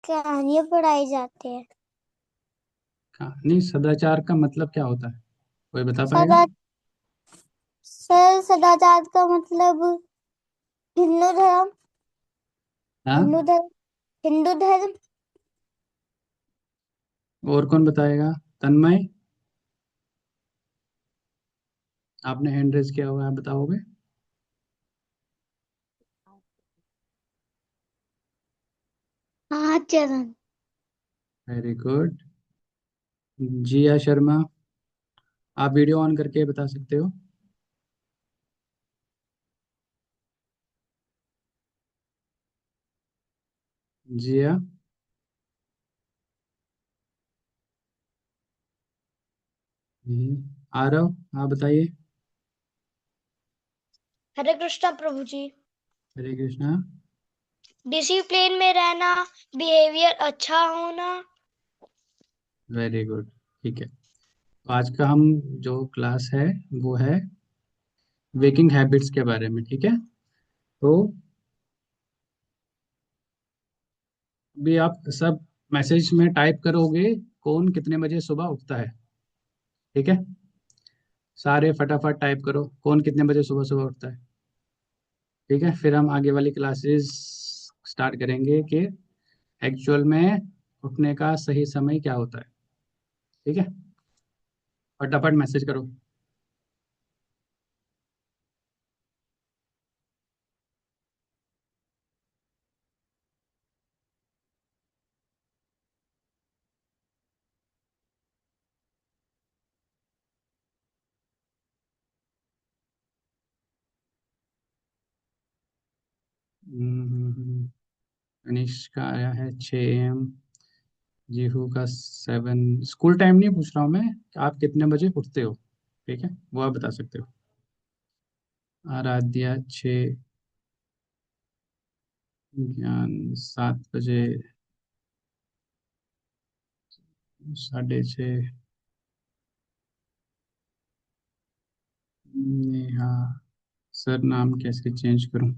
कहानियाँ पढ़ाई जाती है। कहानी सदाचार का मतलब क्या होता है? कोई बता पाएगा? सदा सर सदाचार का मतलब हिंदू धर्म। हिंदू हाँ। धर्म। हिंदू धर्म। और कौन बताएगा? तन्मय, आपने हैंड रेज किया हुआ है, बताओगे? आचरण। Very good. जिया शर्मा, आप वीडियो ऑन करके बता सकते हो। जिया। आरव, आप बताइए। हरे कृष्णा प्रभु जी। हरे कृष्णा। डिसिप्लिन में रहना। बिहेवियर अच्छा होना। Very good. ठीक है, तो आज का हम जो क्लास है वो है वेकिंग हैबिट्स के बारे में। ठीक है, तो अभी आप सब मैसेज में टाइप करोगे कौन कितने बजे सुबह उठता है। ठीक है, सारे फटाफट टाइप करो कौन कितने बजे सुबह सुबह उठता है। ठीक है, फिर हम आगे वाली क्लासेस स्टार्ट करेंगे कि एक्चुअल में उठने का सही समय क्या होता है। ठीक है, फटाफट मैसेज करो। अनिश का आया है 6 AM, जीहू का 7। स्कूल टाइम नहीं पूछ रहा हूँ मैं, कि आप कितने बजे उठते हो। ठीक है, वो आप बता सकते हो। आराध्या 6, ज्ञान 7 बजे, 6:30। नेहा, सर नाम कैसे चेंज करूं?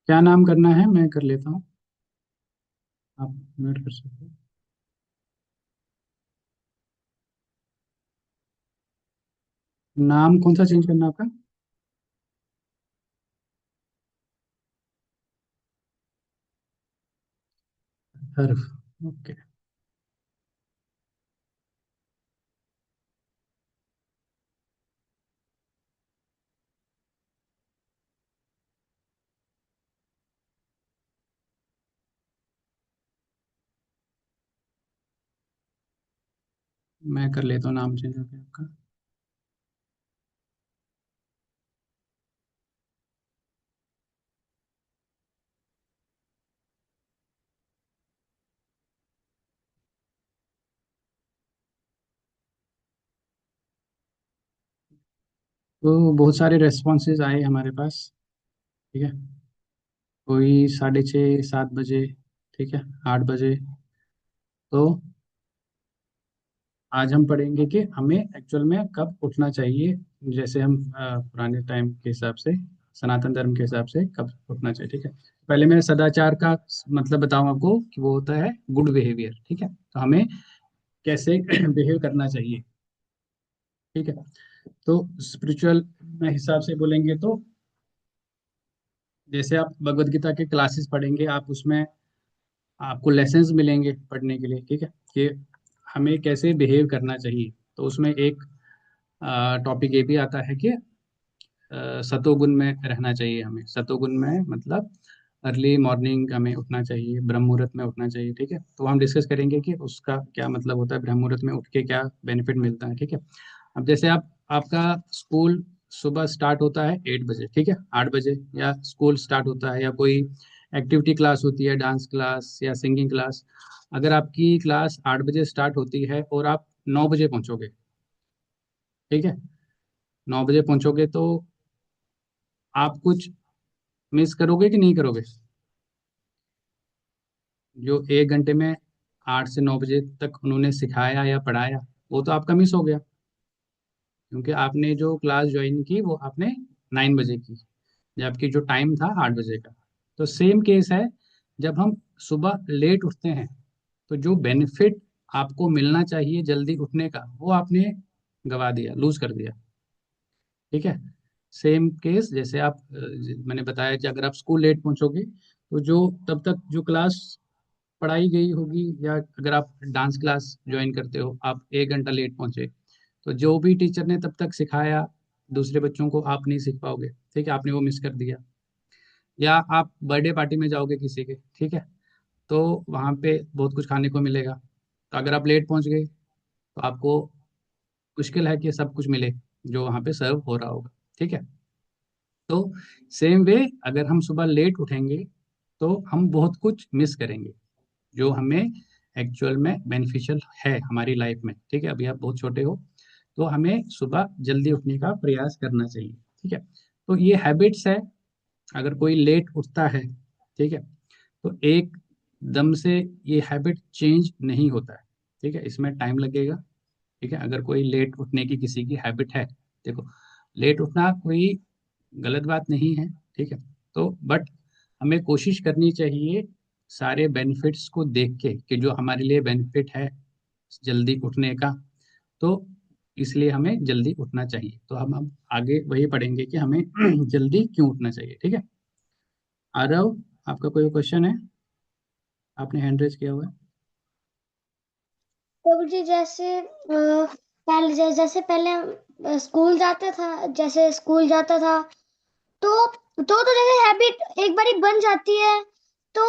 क्या नाम करना है मैं कर लेता हूँ, आप नोट कर सकते हो। नाम कौन सा चेंज करना है आपका? हर्फ। ओके, मैं कर लेता हूँ नाम चेंज हो गया आपका। तो बहुत सारे रेस्पॉन्सेज आए हमारे पास। ठीक है, कोई 6:30 7 बजे, ठीक है, 8 बजे। तो आज हम पढ़ेंगे कि हमें एक्चुअल में कब उठना चाहिए। जैसे हम पुराने टाइम के हिसाब से, सनातन धर्म के हिसाब से कब उठना चाहिए। ठीक है, पहले मैं सदाचार का मतलब बताऊं आपको कि वो होता है गुड बिहेवियर। ठीक है, तो हमें कैसे बिहेव करना चाहिए। ठीक है, तो स्पिरिचुअल में हिसाब से बोलेंगे तो जैसे आप भगवत गीता के क्लासेस पढ़ेंगे, आप उसमें आपको लेसन्स मिलेंगे पढ़ने के लिए। ठीक है, कि हमें कैसे बिहेव करना चाहिए। तो उसमें एक टॉपिक ये भी आता है कि सतोगुण में रहना चाहिए हमें। सतोगुण में मतलब अर्ली मॉर्निंग हमें उठना चाहिए, ब्रह्म मुहूर्त में उठना चाहिए। ठीक है, तो हम डिस्कस करेंगे कि उसका क्या मतलब होता है, ब्रह्म मुहूर्त में उठ के क्या बेनिफिट मिलता है। ठीक है, अब जैसे आप आपका स्कूल सुबह स्टार्ट होता है 8 बजे, ठीक है, 8 बजे, या स्कूल स्टार्ट होता है, या कोई एक्टिविटी क्लास होती है, डांस क्लास या सिंगिंग क्लास। अगर आपकी क्लास 8 बजे स्टार्ट होती है और आप 9 बजे पहुंचोगे, ठीक है, 9 बजे पहुंचोगे तो आप कुछ मिस करोगे कि नहीं करोगे? जो 1 घंटे में 8 से 9 बजे तक उन्होंने सिखाया या पढ़ाया, वो तो आपका मिस हो गया, क्योंकि आपने जो क्लास ज्वाइन की वो आपने 9 बजे की, जबकि जो टाइम था 8 बजे का। तो सेम केस है, जब हम सुबह लेट उठते हैं तो जो बेनिफिट आपको मिलना चाहिए जल्दी उठने का वो आपने गवा दिया, लूज कर दिया। ठीक है। सेम केस जैसे आप मैंने बताया कि अगर आप स्कूल लेट पहुंचोगे तो जो तब तक जो क्लास पढ़ाई गई होगी, या अगर आप डांस क्लास ज्वाइन करते हो, आप 1 घंटा लेट पहुंचे तो जो भी टीचर ने तब तक सिखाया दूसरे बच्चों को आप नहीं सीख पाओगे। ठीक है, आपने वो मिस कर दिया। या आप बर्थडे पार्टी में जाओगे किसी के, ठीक है, तो वहाँ पे बहुत कुछ खाने को मिलेगा, तो अगर आप लेट पहुंच गए तो आपको मुश्किल है कि सब कुछ मिले जो वहाँ पे सर्व हो रहा होगा। ठीक है। तो सेम वे अगर हम सुबह लेट उठेंगे तो हम बहुत कुछ मिस करेंगे जो हमें एक्चुअल में बेनिफिशियल है हमारी लाइफ में। ठीक है, अभी आप बहुत छोटे हो तो हमें सुबह जल्दी उठने का प्रयास करना चाहिए। ठीक है, तो ये हैबिट्स है। अगर कोई लेट उठता है, ठीक है, तो एक दम से ये हैबिट चेंज नहीं होता है। ठीक है, इसमें टाइम लगेगा। ठीक है, अगर कोई लेट उठने की किसी की हैबिट है, देखो लेट उठना कोई गलत बात नहीं है। ठीक है, तो बट हमें कोशिश करनी चाहिए सारे बेनिफिट्स को देख के कि जो हमारे लिए बेनिफिट है जल्दी उठने का, तो इसलिए हमें जल्दी उठना चाहिए। तो हम अब आगे वही पढ़ेंगे कि हमें जल्दी क्यों उठना चाहिए। ठीक है, आरव, आपका कोई क्वेश्चन है? आपने हैंड रेज किया हुआ है। प्रभु जी, जैसे पहले स्कूल जाता था, जैसे स्कूल जाता था तो जैसे हैबिट एक बारी बन जाती है, तो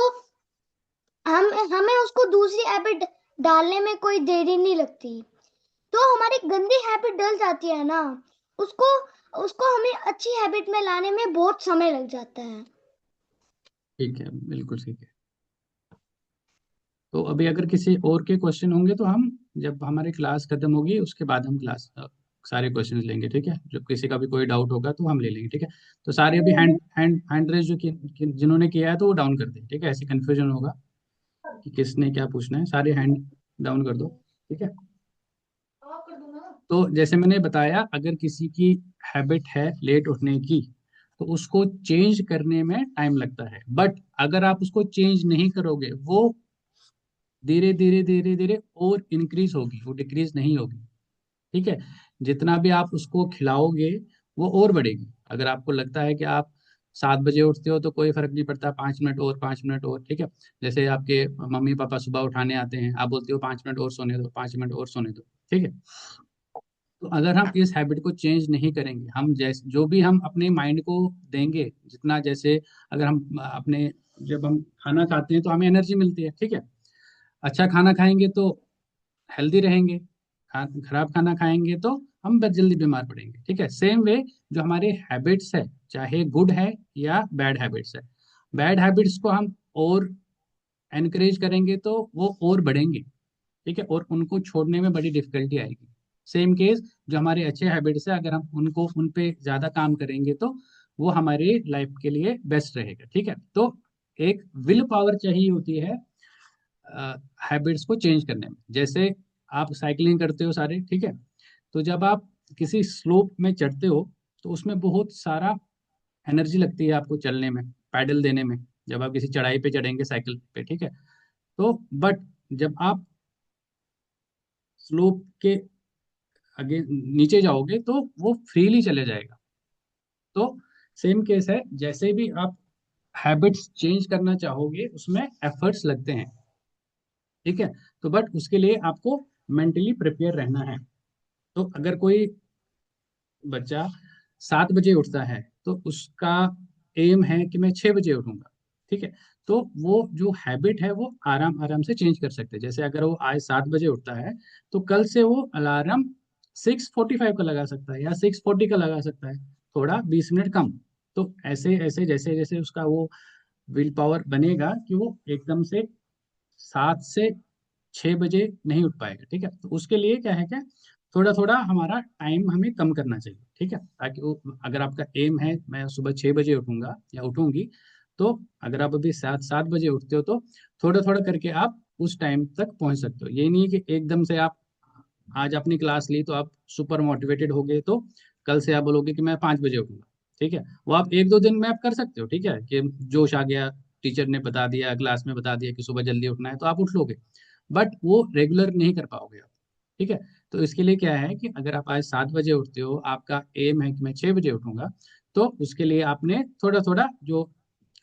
हम हमें उसको दूसरी हैबिट डालने में कोई देरी नहीं लगती। तो हमारी गंदी हैबिट डल जाती है ना, उसको उसको हमें अच्छी हैबिट में लाने में बहुत समय लग जाता है। ठीक है, बिल्कुल ठीक है। तो अभी अगर किसी और के क्वेश्चन होंगे तो हम जब हमारी क्लास खत्म होगी उसके बाद हम सारे क्वेश्चन लेंगे। ठीक है, जब किसी का भी कोई डाउट होगा तो हम ले लेंगे। ठीक है, तो सारे अभी हैंड हैंड हैंड रेज जिन्होंने किया है तो वो डाउन कर दें। ठीक है, ऐसे कंफ्यूजन होगा कि किसने क्या पूछना है। सारे हैंड डाउन कर दो। ठीक है, तो जैसे मैंने बताया अगर किसी की हैबिट है लेट उठने की तो उसको चेंज करने में टाइम लगता है, बट अगर आप उसको चेंज नहीं करोगे वो धीरे धीरे धीरे धीरे और इंक्रीज होगी, वो डिक्रीज नहीं होगी। ठीक है, जितना भी आप उसको खिलाओगे वो और बढ़ेगी। अगर आपको लगता है कि आप 7 बजे उठते हो तो कोई फर्क नहीं पड़ता, 5 मिनट और 5 मिनट और, ठीक है, जैसे आपके मम्मी पापा सुबह उठाने आते हैं, आप बोलते हो 5 मिनट और सोने दो, 5 मिनट और सोने दो। ठीक है, तो अगर हम इस हैबिट को चेंज नहीं करेंगे, हम जैसे जो भी हम अपने माइंड को देंगे जितना, जैसे अगर हम अपने जब हम खाना खाते हैं तो हमें एनर्जी मिलती है। ठीक है, अच्छा खाना खाएंगे तो हेल्दी रहेंगे, खराब खाना खाएंगे तो हम बहुत जल्दी बीमार पड़ेंगे। ठीक है, सेम वे जो हमारे हैबिट्स है चाहे गुड है या बैड हैबिट्स है, बैड हैबिट्स को हम और एनकरेज करेंगे तो वो और बढ़ेंगे। ठीक है, और उनको छोड़ने में बड़ी डिफिकल्टी आएगी। सेम केस जो हमारे अच्छे हैबिट्स है, अगर हम उनको उन पे ज्यादा काम करेंगे तो वो हमारे लाइफ के लिए बेस्ट रहेगा। ठीक है, तो एक विल पावर चाहिए होती है हैबिट्स को चेंज करने में। जैसे आप साइकिलिंग करते हो सारे, ठीक है, तो जब आप किसी स्लोप में चढ़ते हो तो उसमें बहुत सारा एनर्जी लगती है आपको चलने में, पैडल देने में, जब आप किसी चढ़ाई पे चढ़ेंगे साइकिल पे। ठीक है, तो बट जब आप स्लोप के आगे नीचे जाओगे तो वो फ्रीली चले जाएगा। तो सेम केस है, जैसे भी आप हैबिट्स चेंज करना चाहोगे उसमें एफर्ट्स लगते हैं। ठीक है, तो बट उसके लिए आपको मेंटली प्रिपेयर रहना है। तो अगर कोई बच्चा 7 बजे उठता है तो उसका एम है कि मैं 6 बजे उठूंगा। ठीक है, तो वो जो हैबिट है वो आराम आराम से चेंज कर सकते हैं। जैसे अगर वो आज 7 बजे उठता है तो कल से वो अलार्म 6:45 का लगा सकता है या 6:40 का लगा सकता है, थोड़ा 20 मिनट कम। तो ऐसे ऐसे जैसे जैसे उसका वो विल पावर बनेगा कि वो एकदम से 7 से 6 बजे नहीं उठ पाएगा। ठीक है, तो उसके लिए क्या है, क्या थोड़ा थोड़ा हमारा टाइम हमें कम करना चाहिए। ठीक है, ताकि वो अगर आपका एम है मैं सुबह 6 बजे उठूंगा या उठूंगी, तो अगर आप अभी 7 7 बजे उठते हो तो थोड़ा थोड़ा करके आप उस टाइम तक पहुंच सकते हो। ये नहीं है कि एकदम से आप आज अपनी क्लास ली तो आप सुपर मोटिवेटेड हो गए तो कल से आप बोलोगे कि मैं 5 बजे उठूंगा। ठीक है, वो आप 1 2 दिन में आप कर सकते हो। ठीक है, कि जोश आ गया, टीचर ने बता दिया, क्लास में बता दिया कि सुबह जल्दी उठना है, तो आप उठ लोगे, बट वो रेगुलर नहीं कर पाओगे आप। ठीक है। तो इसके लिए क्या है कि अगर आप आज 7 बजे उठते हो, आपका एम है कि मैं 6 बजे उठूंगा, तो उसके लिए आपने थोड़ा थोड़ा जो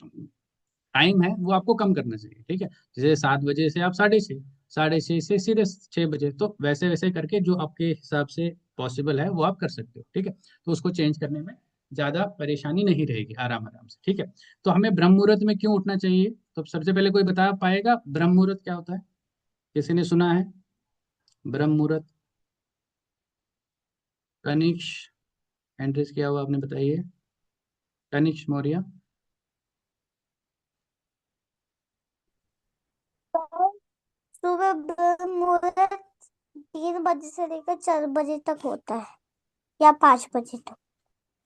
टाइम है वो आपको कम करना चाहिए। ठीक है। जैसे 7 बजे से आप 6:30, 6:30 से सीधे 6 बजे, तो वैसे वैसे करके जो आपके हिसाब से पॉसिबल है वो आप कर सकते हो। ठीक है। तो उसको चेंज करने में ज्यादा परेशानी नहीं रहेगी, आराम आराम से। ठीक है। तो हमें ब्रह्म मुहूर्त में क्यों उठना चाहिए? तो सबसे पहले कोई बता पाएगा ब्रह्म मुहूर्त क्या होता है? किसी ने सुना है ब्रह्म मुहूर्त? कनिष्क एंट्रीज किया हुआ, आपने बताइए। कनिष्क मौर्य। सुबह ब्रह्म मुहूर्त 3 बजे से लेकर 4 बजे तक होता है, या 5 बजे तक।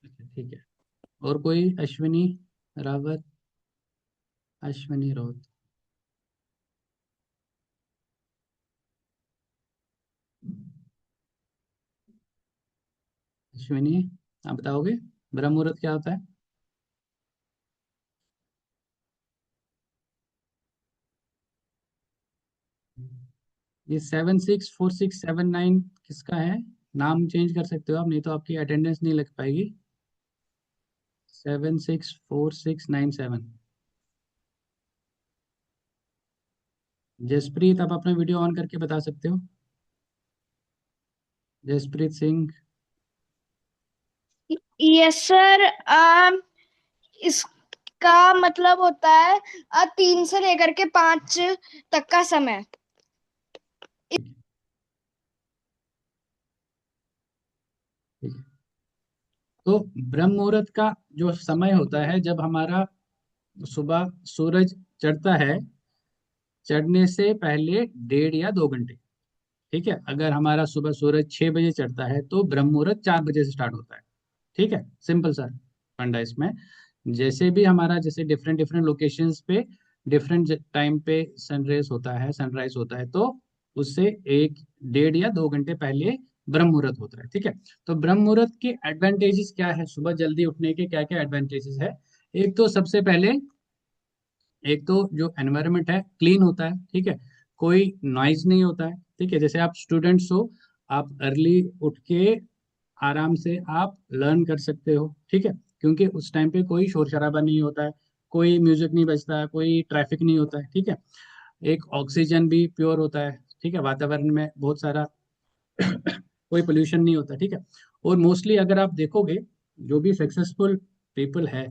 अच्छा ठीक है। और कोई? अश्विनी रावत, अश्विनी राउत। अश्विनी, आप बताओगे ब्रह्म मुहूर्त क्या होता है? ये 764679 किसका है? नाम चेंज कर सकते हो आप, नहीं तो आपकी अटेंडेंस नहीं लग पाएगी। 764697। जसप्रीत, आप अपना वीडियो ऑन करके बता सकते हो। जसप्रीत सिंह। Yes sir. इसका मतलब होता है 3 से लेकर के 5 तक का समय। ठीक है, ठीक है। तो ब्रह्म मुहूर्त का जो समय होता है, जब हमारा सुबह सूरज चढ़ता है, चढ़ने से पहले 1.5 या 2 घंटे। ठीक है। अगर हमारा सुबह सूरज 6 बजे चढ़ता है तो ब्रह्म मुहूर्त 4 बजे से स्टार्ट होता है। ठीक है। सिंपल सा फंडा इसमें। जैसे भी हमारा, जैसे डिफरेंट डिफरेंट लोकेशंस पे डिफरेंट टाइम पे सनराइज होता है, सनराइज होता है, तो उससे 1 1.5 या 2 घंटे पहले ब्रह्म मुहूर्त होता है। ठीक है। तो ब्रह्म मुहूर्त के एडवांटेजेस क्या है, सुबह जल्दी उठने के क्या क्या एडवांटेजेस है? एक तो सबसे पहले, एक तो जो एनवायरनमेंट है क्लीन होता है। ठीक है। कोई नॉइज नहीं होता है। ठीक है। जैसे आप स्टूडेंट्स हो, आप अर्ली उठ के आराम से आप लर्न कर सकते हो। ठीक है। क्योंकि उस टाइम पे कोई शोर शराबा नहीं होता है, कोई म्यूजिक नहीं बजता है, कोई ट्रैफिक नहीं होता है। ठीक है। एक ऑक्सीजन भी प्योर होता है। ठीक है। वातावरण में बहुत सारा कोई पोल्यूशन नहीं होता। ठीक है। और मोस्टली अगर आप देखोगे, जो भी सक्सेसफुल पीपल है,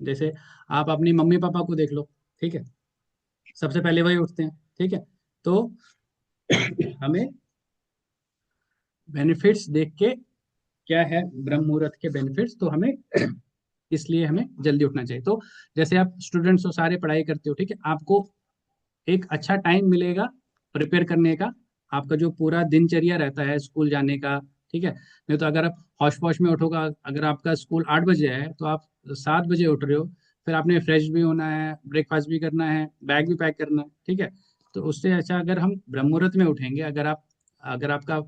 जैसे आप अपनी मम्मी पापा को देख लो। ठीक है। सबसे पहले वही उठते हैं। ठीक है। तो हमें बेनिफिट्स देख के, क्या है ब्रह्म मुहूर्त के बेनिफिट्स, तो हमें इसलिए हमें जल्दी उठना चाहिए। तो जैसे आप स्टूडेंट्स हो, सारे पढ़ाई करते हो, ठीक है, आपको एक अच्छा टाइम मिलेगा प्रिपेयर करने का। आपका जो पूरा दिनचर्या रहता है स्कूल जाने का, ठीक है। नहीं तो अगर आप हौश पौश में उठोगा, अगर आपका स्कूल 8 बजे है तो आप 7 बजे उठ रहे हो, फिर आपने फ्रेश भी होना है, ब्रेकफास्ट भी करना है, बैग भी पैक करना है। ठीक है। तो उससे अच्छा अगर हम ब्रह्म मुहूर्त में उठेंगे, अगर आपका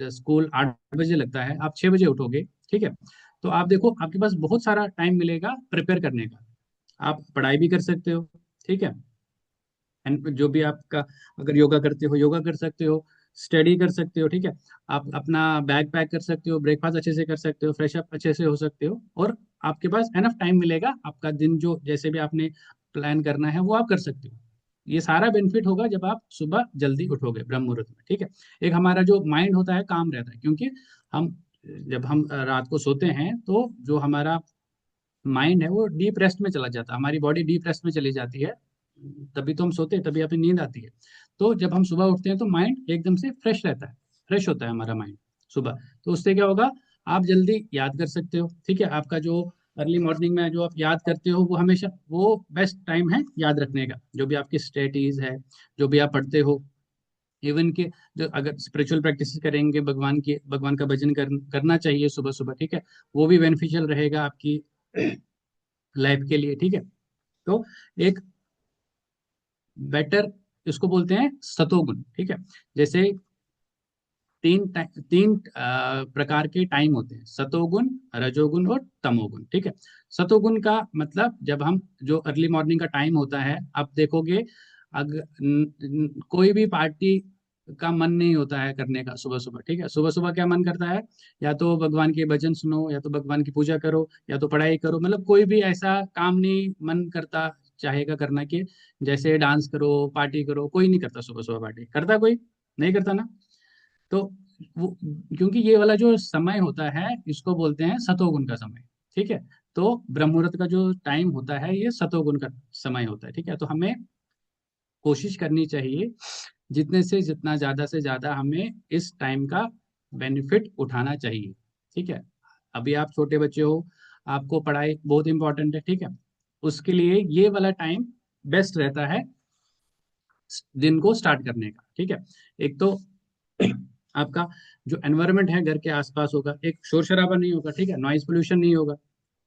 स्कूल 8 बजे लगता है, आप 6 बजे उठोगे। ठीक है। तो आप देखो, आपके पास बहुत सारा टाइम मिलेगा प्रिपेयर करने का। आप पढ़ाई भी कर सकते हो। ठीक है। एंड जो भी आपका, अगर योगा करते हो योगा कर सकते हो, स्टडी कर सकते हो। ठीक है। आप अपना बैग पैक कर सकते हो, ब्रेकफास्ट अच्छे से कर सकते हो, फ्रेश अप अच्छे से हो सकते हो, और आपके पास एनफ टाइम मिलेगा, आपका दिन जो जैसे भी आपने प्लान करना है वो आप कर सकते हो। ये सारा बेनिफिट होगा जब आप सुबह जल्दी उठोगे ब्रह्म मुहूर्त में। ठीक है। एक हमारा जो माइंड होता है काम रहता है, क्योंकि हम जब हम रात को सोते हैं तो जो हमारा माइंड है वो डीप रेस्ट में चला जाता है, हमारी बॉडी डीप रेस्ट में चली जाती है, तभी तो हम सोते हैं, तभी अपनी नींद आती है। तो जब हम सुबह उठते हैं तो माइंड एकदम से फ्रेश रहता है, फ्रेश होता है हमारा माइंड सुबह। तो उससे क्या होगा, आप जल्दी याद कर सकते हो। ठीक है। आपका जो अर्ली मॉर्निंग में जो आप याद करते हो, वो हमेशा वो बेस्ट टाइम है याद रखने का, जो भी आपकी स्टडीज है, जो भी आप पढ़ते हो। इवन के जो अगर स्पिरिचुअल प्रैक्टिस करेंगे, भगवान का भजन करना चाहिए सुबह सुबह। ठीक है। वो भी बेनिफिशियल रहेगा आपकी लाइफ के लिए। ठीक है। तो एक बेटर, इसको बोलते हैं सतोगुण। ठीक है। जैसे तीन प्रकार के टाइम होते हैं, सतोगुण, रजोगुण और तमोगुण। ठीक है। सतोगुण का मतलब जब हम जो अर्ली मॉर्निंग का टाइम होता है, आप देखोगे अगर कोई भी पार्टी का मन नहीं होता है करने का सुबह सुबह। ठीक है। सुबह सुबह क्या मन करता है, या तो भगवान के भजन सुनो, या तो भगवान की पूजा करो, या तो पढ़ाई करो, मतलब कोई भी ऐसा काम नहीं मन करता चाहेगा करना कि जैसे डांस करो, पार्टी करो। कोई नहीं करता सुबह सुबह पार्टी, करता कोई नहीं करता ना। तो वो, क्योंकि ये वाला जो समय होता है इसको बोलते हैं सतोगुण का समय। ठीक है। तो ब्रह्म मुहूर्त का जो टाइम होता है ये सतोगुण का समय होता है। ठीक है। तो हमें कोशिश करनी चाहिए जितने से जितना ज्यादा से ज्यादा हमें इस टाइम का बेनिफिट उठाना चाहिए। ठीक है। अभी आप छोटे बच्चे हो, आपको पढ़ाई बहुत इंपॉर्टेंट है। ठीक है। उसके लिए ये वाला टाइम बेस्ट रहता है दिन को स्टार्ट करने का। ठीक है। एक तो आपका जो एनवायरनमेंट है घर के आसपास होगा, एक शोर शराबा नहीं होगा। ठीक है। नॉइज पोल्यूशन नहीं होगा।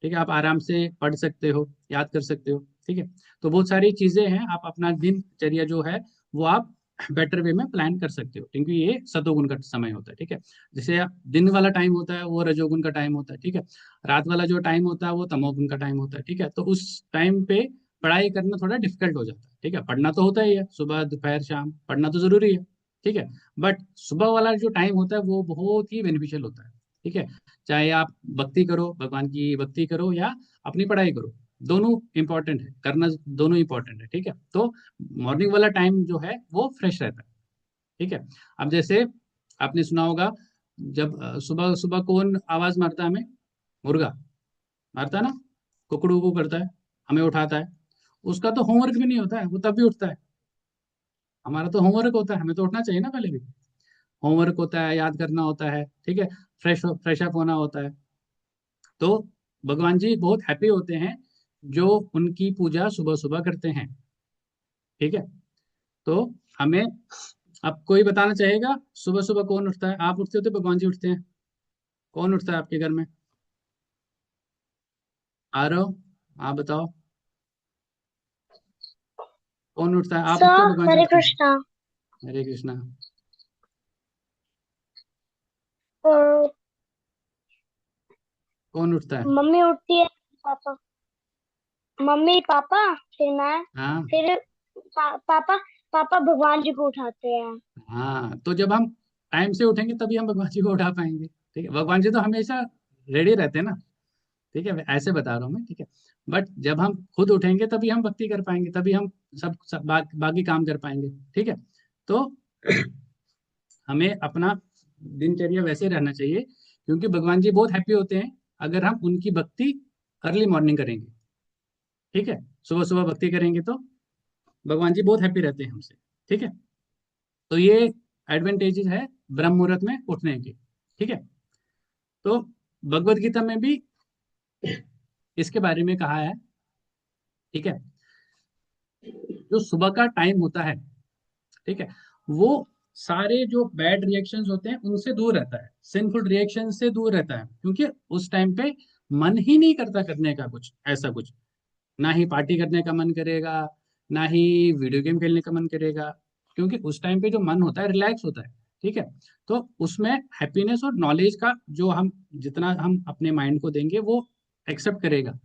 ठीक है। आप आराम से पढ़ सकते हो, याद कर सकते हो। ठीक है। तो बहुत सारी चीजें हैं, आप अपना दिनचर्या जो है वो आप बेटर वे में प्लान कर सकते हो, क्योंकि ये सतोगुण का समय होता है। ठीक है। जैसे दिन वाला टाइम होता है वो रजोगुण का टाइम होता है। ठीक है। रात वाला जो टाइम होता है वो तमोगुण का टाइम होता है। ठीक है। तो उस टाइम पे पढ़ाई करना थोड़ा डिफिकल्ट हो जाता है। ठीक है। पढ़ना तो होता ही है, सुबह दोपहर शाम पढ़ना तो जरूरी है। ठीक है। बट सुबह वाला जो टाइम होता है वो बहुत ही बेनिफिशियल होता है। ठीक है। चाहे आप भक्ति करो, भगवान की भक्ति करो, या अपनी पढ़ाई करो, दोनों इंपॉर्टेंट है करना, दोनों इंपॉर्टेंट है। ठीक है। तो मॉर्निंग वाला टाइम जो है वो फ्रेश रहता है। ठीक है। अब जैसे आपने सुना होगा, जब सुबह सुबह कौन आवाज मारता है हमें, मुर्गा मारता है ना, कुकड़ू को करता है, हमें उठाता है। उसका तो होमवर्क भी नहीं होता है, वो तब भी उठता है। हमारा तो होमवर्क होता है, हमें तो उठना चाहिए ना पहले भी। होमवर्क होता है, याद करना होता है। ठीक है। फ्रेश अप होना होता है। तो भगवान जी बहुत हैप्पी होते हैं जो उनकी पूजा सुबह सुबह करते हैं। ठीक है। तो हमें, अब कोई बताना चाहेगा सुबह सुबह कौन उठता है? आप उठते हो तो भगवान जी उठते हैं? कौन उठता है आपके घर में? आ रहे हो? आप बताओ, कौन उठता है? आप उठते हो सर, भगवान जी हरे उठते हैं? कृष्णा। हरे कृष्णा। और कौन उठता है? मम्मी उठती है, पापा, मम्मी पापा, फिर मैं, हाँ। फिर पापा, पापा भगवान जी को उठाते हैं। हाँ, तो जब हम टाइम से उठेंगे तभी हम भगवान जी को उठा पाएंगे। ठीक है। भगवान जी तो हमेशा रेडी रहते हैं ना। ठीक है, ऐसे बता रहा हूँ मैं। ठीक है। बट जब हम खुद उठेंगे तभी हम भक्ति कर पाएंगे, तभी हम सब बाकी काम कर पाएंगे। ठीक है। तो हमें अपना दिनचर्या वैसे रहना चाहिए, क्योंकि भगवान जी बहुत हैप्पी होते हैं अगर हम उनकी भक्ति अर्ली मॉर्निंग करेंगे। ठीक है। सुबह सुबह भक्ति करेंगे तो भगवान जी बहुत हैप्पी रहते हैं हमसे। ठीक है। तो ये एडवांटेजेस है ब्रह्म मुहूर्त में उठने के। ठीक है। तो भगवत गीता में भी इसके बारे में कहा है। ठीक है। जो सुबह का टाइम होता है, ठीक है, वो सारे जो बैड रिएक्शंस होते हैं उनसे दूर रहता है, सिंफुल रिएक्शन से दूर रहता है, क्योंकि उस टाइम पे मन ही नहीं करता करने का कुछ ऐसा कुछ। ना ही पार्टी करने का मन करेगा, ना ही वीडियो गेम खेलने का मन करेगा, क्योंकि उस टाइम पे जो मन होता है रिलैक्स होता है। ठीक है। तो उसमें हैप्पीनेस और नॉलेज का जो हम जितना हम अपने माइंड को देंगे वो एक्सेप्ट करेगा।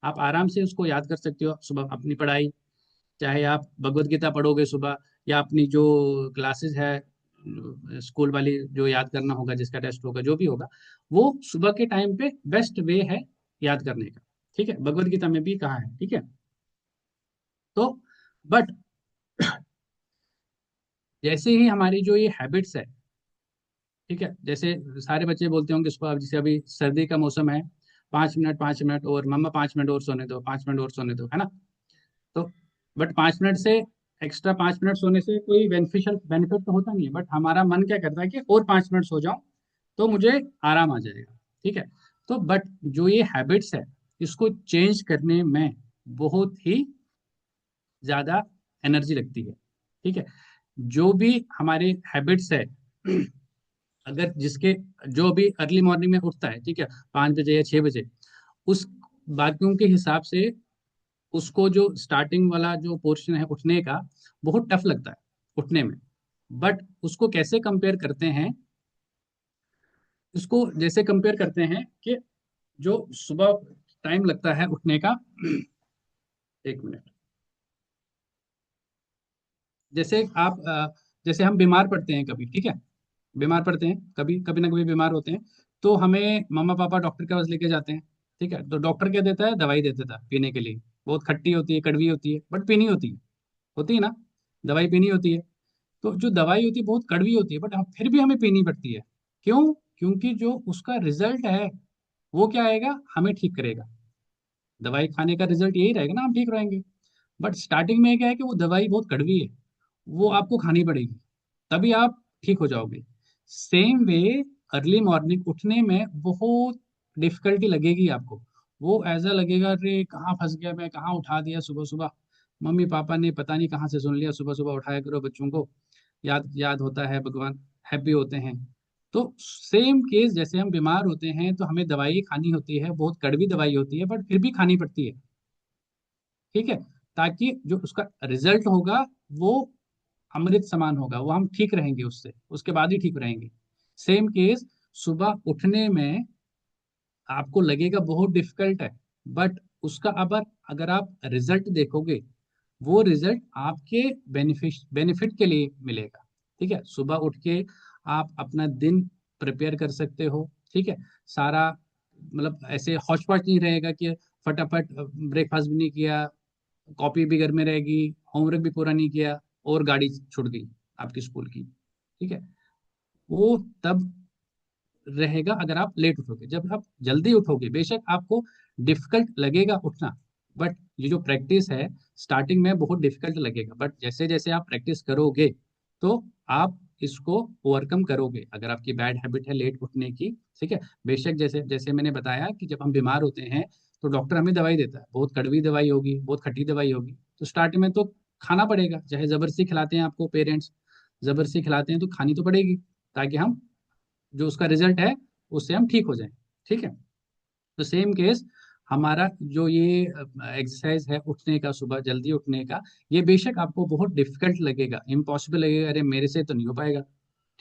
आप आराम से उसको याद कर सकते हो सुबह अपनी पढ़ाई, चाहे आप भगवत गीता पढ़ोगे सुबह, या अपनी जो क्लासेस है स्कूल वाली जो याद करना होगा, जिसका टेस्ट होगा, जो भी होगा, वो सुबह के टाइम पे बेस्ट वे है याद करने का। ठीक है। भगवत गीता में भी कहा है। ठीक है। तो बट जैसे ही हमारी जो ये हैबिट्स है, ठीक है, जैसे सारे बच्चे बोलते होंगे सुबह, जैसे अभी सर्दी का मौसम है, 5 मिनट 5 मिनट और मम्मा 5 मिनट और सोने दो, 5 मिनट और सोने दो, है ना। तो बट 5 मिनट से एक्स्ट्रा 5 मिनट सोने से कोई बेनिफिशियल बेनिफिट तो होता नहीं है, बट हमारा मन क्या करता है कि और 5 मिनट सो जाऊं तो मुझे आराम आ जाएगा। ठीक है। तो बट जो ये हैबिट्स है इसको चेंज करने में बहुत ही ज्यादा एनर्जी लगती है। ठीक है। जो भी हमारे हैबिट्स है, अगर जिसके जो भी अर्ली मॉर्निंग में उठता है, ठीक है, 5 बजे या 6 बजे, उस बाकियों के हिसाब से उसको जो स्टार्टिंग वाला जो पोर्शन है उठने का बहुत टफ लगता है उठने में। बट उसको कैसे कंपेयर करते हैं इसको जैसे कंपेयर करते हैं कि जो सुबह टाइम लगता है उठने का, एक मिनट, जैसे आप जैसे हम बीमार पड़ते हैं कभी, ठीक है, बीमार पड़ते हैं कभी, कभी ना कभी बीमार होते हैं, तो हमें मम्मा पापा डॉक्टर के पास लेके जाते हैं, ठीक है, तो डॉक्टर क्या देता है, दवाई दे देता है पीने के लिए, बहुत खट्टी होती है, कड़वी होती है, बट पीनी होती है ना, दवाई पीनी होती है। तो जो दवाई होती है बहुत कड़वी होती है, बट हम फिर भी हमें पीनी पड़ती है। क्यों? क्योंकि जो उसका रिजल्ट है वो क्या आएगा, हमें ठीक करेगा। दवाई खाने का रिजल्ट यही रहेगा ना, हम ठीक रहेंगे। बट स्टार्टिंग में क्या है कि वो दवाई बहुत कड़वी है, वो आपको खानी पड़ेगी, तभी आप ठीक हो जाओगे। सेम वे, अर्ली मॉर्निंग उठने में बहुत डिफिकल्टी लगेगी आपको। वो ऐसा लगेगा, अरे कहाँ फंस गया मैं, कहाँ उठा दिया सुबह सुबह, मम्मी पापा ने पता नहीं कहाँ से सुन लिया, सुबह सुबह उठाया करो बच्चों को, याद याद होता है भगवान, हैप्पी होते हैं। तो सेम केस, जैसे हम बीमार होते हैं तो हमें दवाई खानी होती है, बहुत कड़वी दवाई होती है, बट फिर भी खानी पड़ती है, ठीक है, ताकि जो उसका रिजल्ट होगा वो अमृत समान होगा, वो हम ठीक रहेंगे, उससे उसके बाद ही ठीक रहेंगे। सेम केस, सुबह उठने में आपको लगेगा बहुत डिफिकल्ट है, बट उसका अगर अगर आप रिजल्ट देखोगे, वो रिजल्ट आपके बेनिफिट के लिए मिलेगा, ठीक है। सुबह उठ के आप अपना दिन प्रिपेयर कर सकते हो, ठीक है, सारा मतलब ऐसे हौच पौच नहीं रहेगा कि फटाफट ब्रेकफास्ट भी नहीं किया, कॉपी भी घर में रहेगी, होमवर्क भी पूरा नहीं किया, और गाड़ी छूट गई आपकी स्कूल की, ठीक है। वो तब रहेगा अगर आप लेट उठोगे। जब आप जल्दी उठोगे, बेशक आपको डिफिकल्ट लगेगा उठना, बट ये जो प्रैक्टिस है, स्टार्टिंग में बहुत डिफिकल्ट लगेगा, बट जैसे जैसे आप प्रैक्टिस करोगे तो आप इसको ओवरकम करोगे। अगर आपकी बैड हैबिट है लेट उठने की, ठीक है, बेशक जैसे जैसे मैंने बताया कि जब हम बीमार होते हैं तो डॉक्टर हमें दवाई देता है, बहुत कड़वी दवाई होगी, बहुत खट्टी दवाई होगी, तो स्टार्टिंग में तो खाना पड़ेगा, चाहे जबरदस्ती खिलाते हैं आपको पेरेंट्स, जबरदस्ती खिलाते हैं तो खानी तो पड़ेगी, ताकि हम जो उसका रिजल्ट है उससे हम ठीक हो जाएं, ठीक है। तो सेम केस, हमारा जो ये एक्सरसाइज है उठने का, सुबह जल्दी उठने का, ये बेशक आपको बहुत डिफिकल्ट लगेगा, इम्पॉसिबल लगेगा, अरे मेरे से तो नहीं हो पाएगा,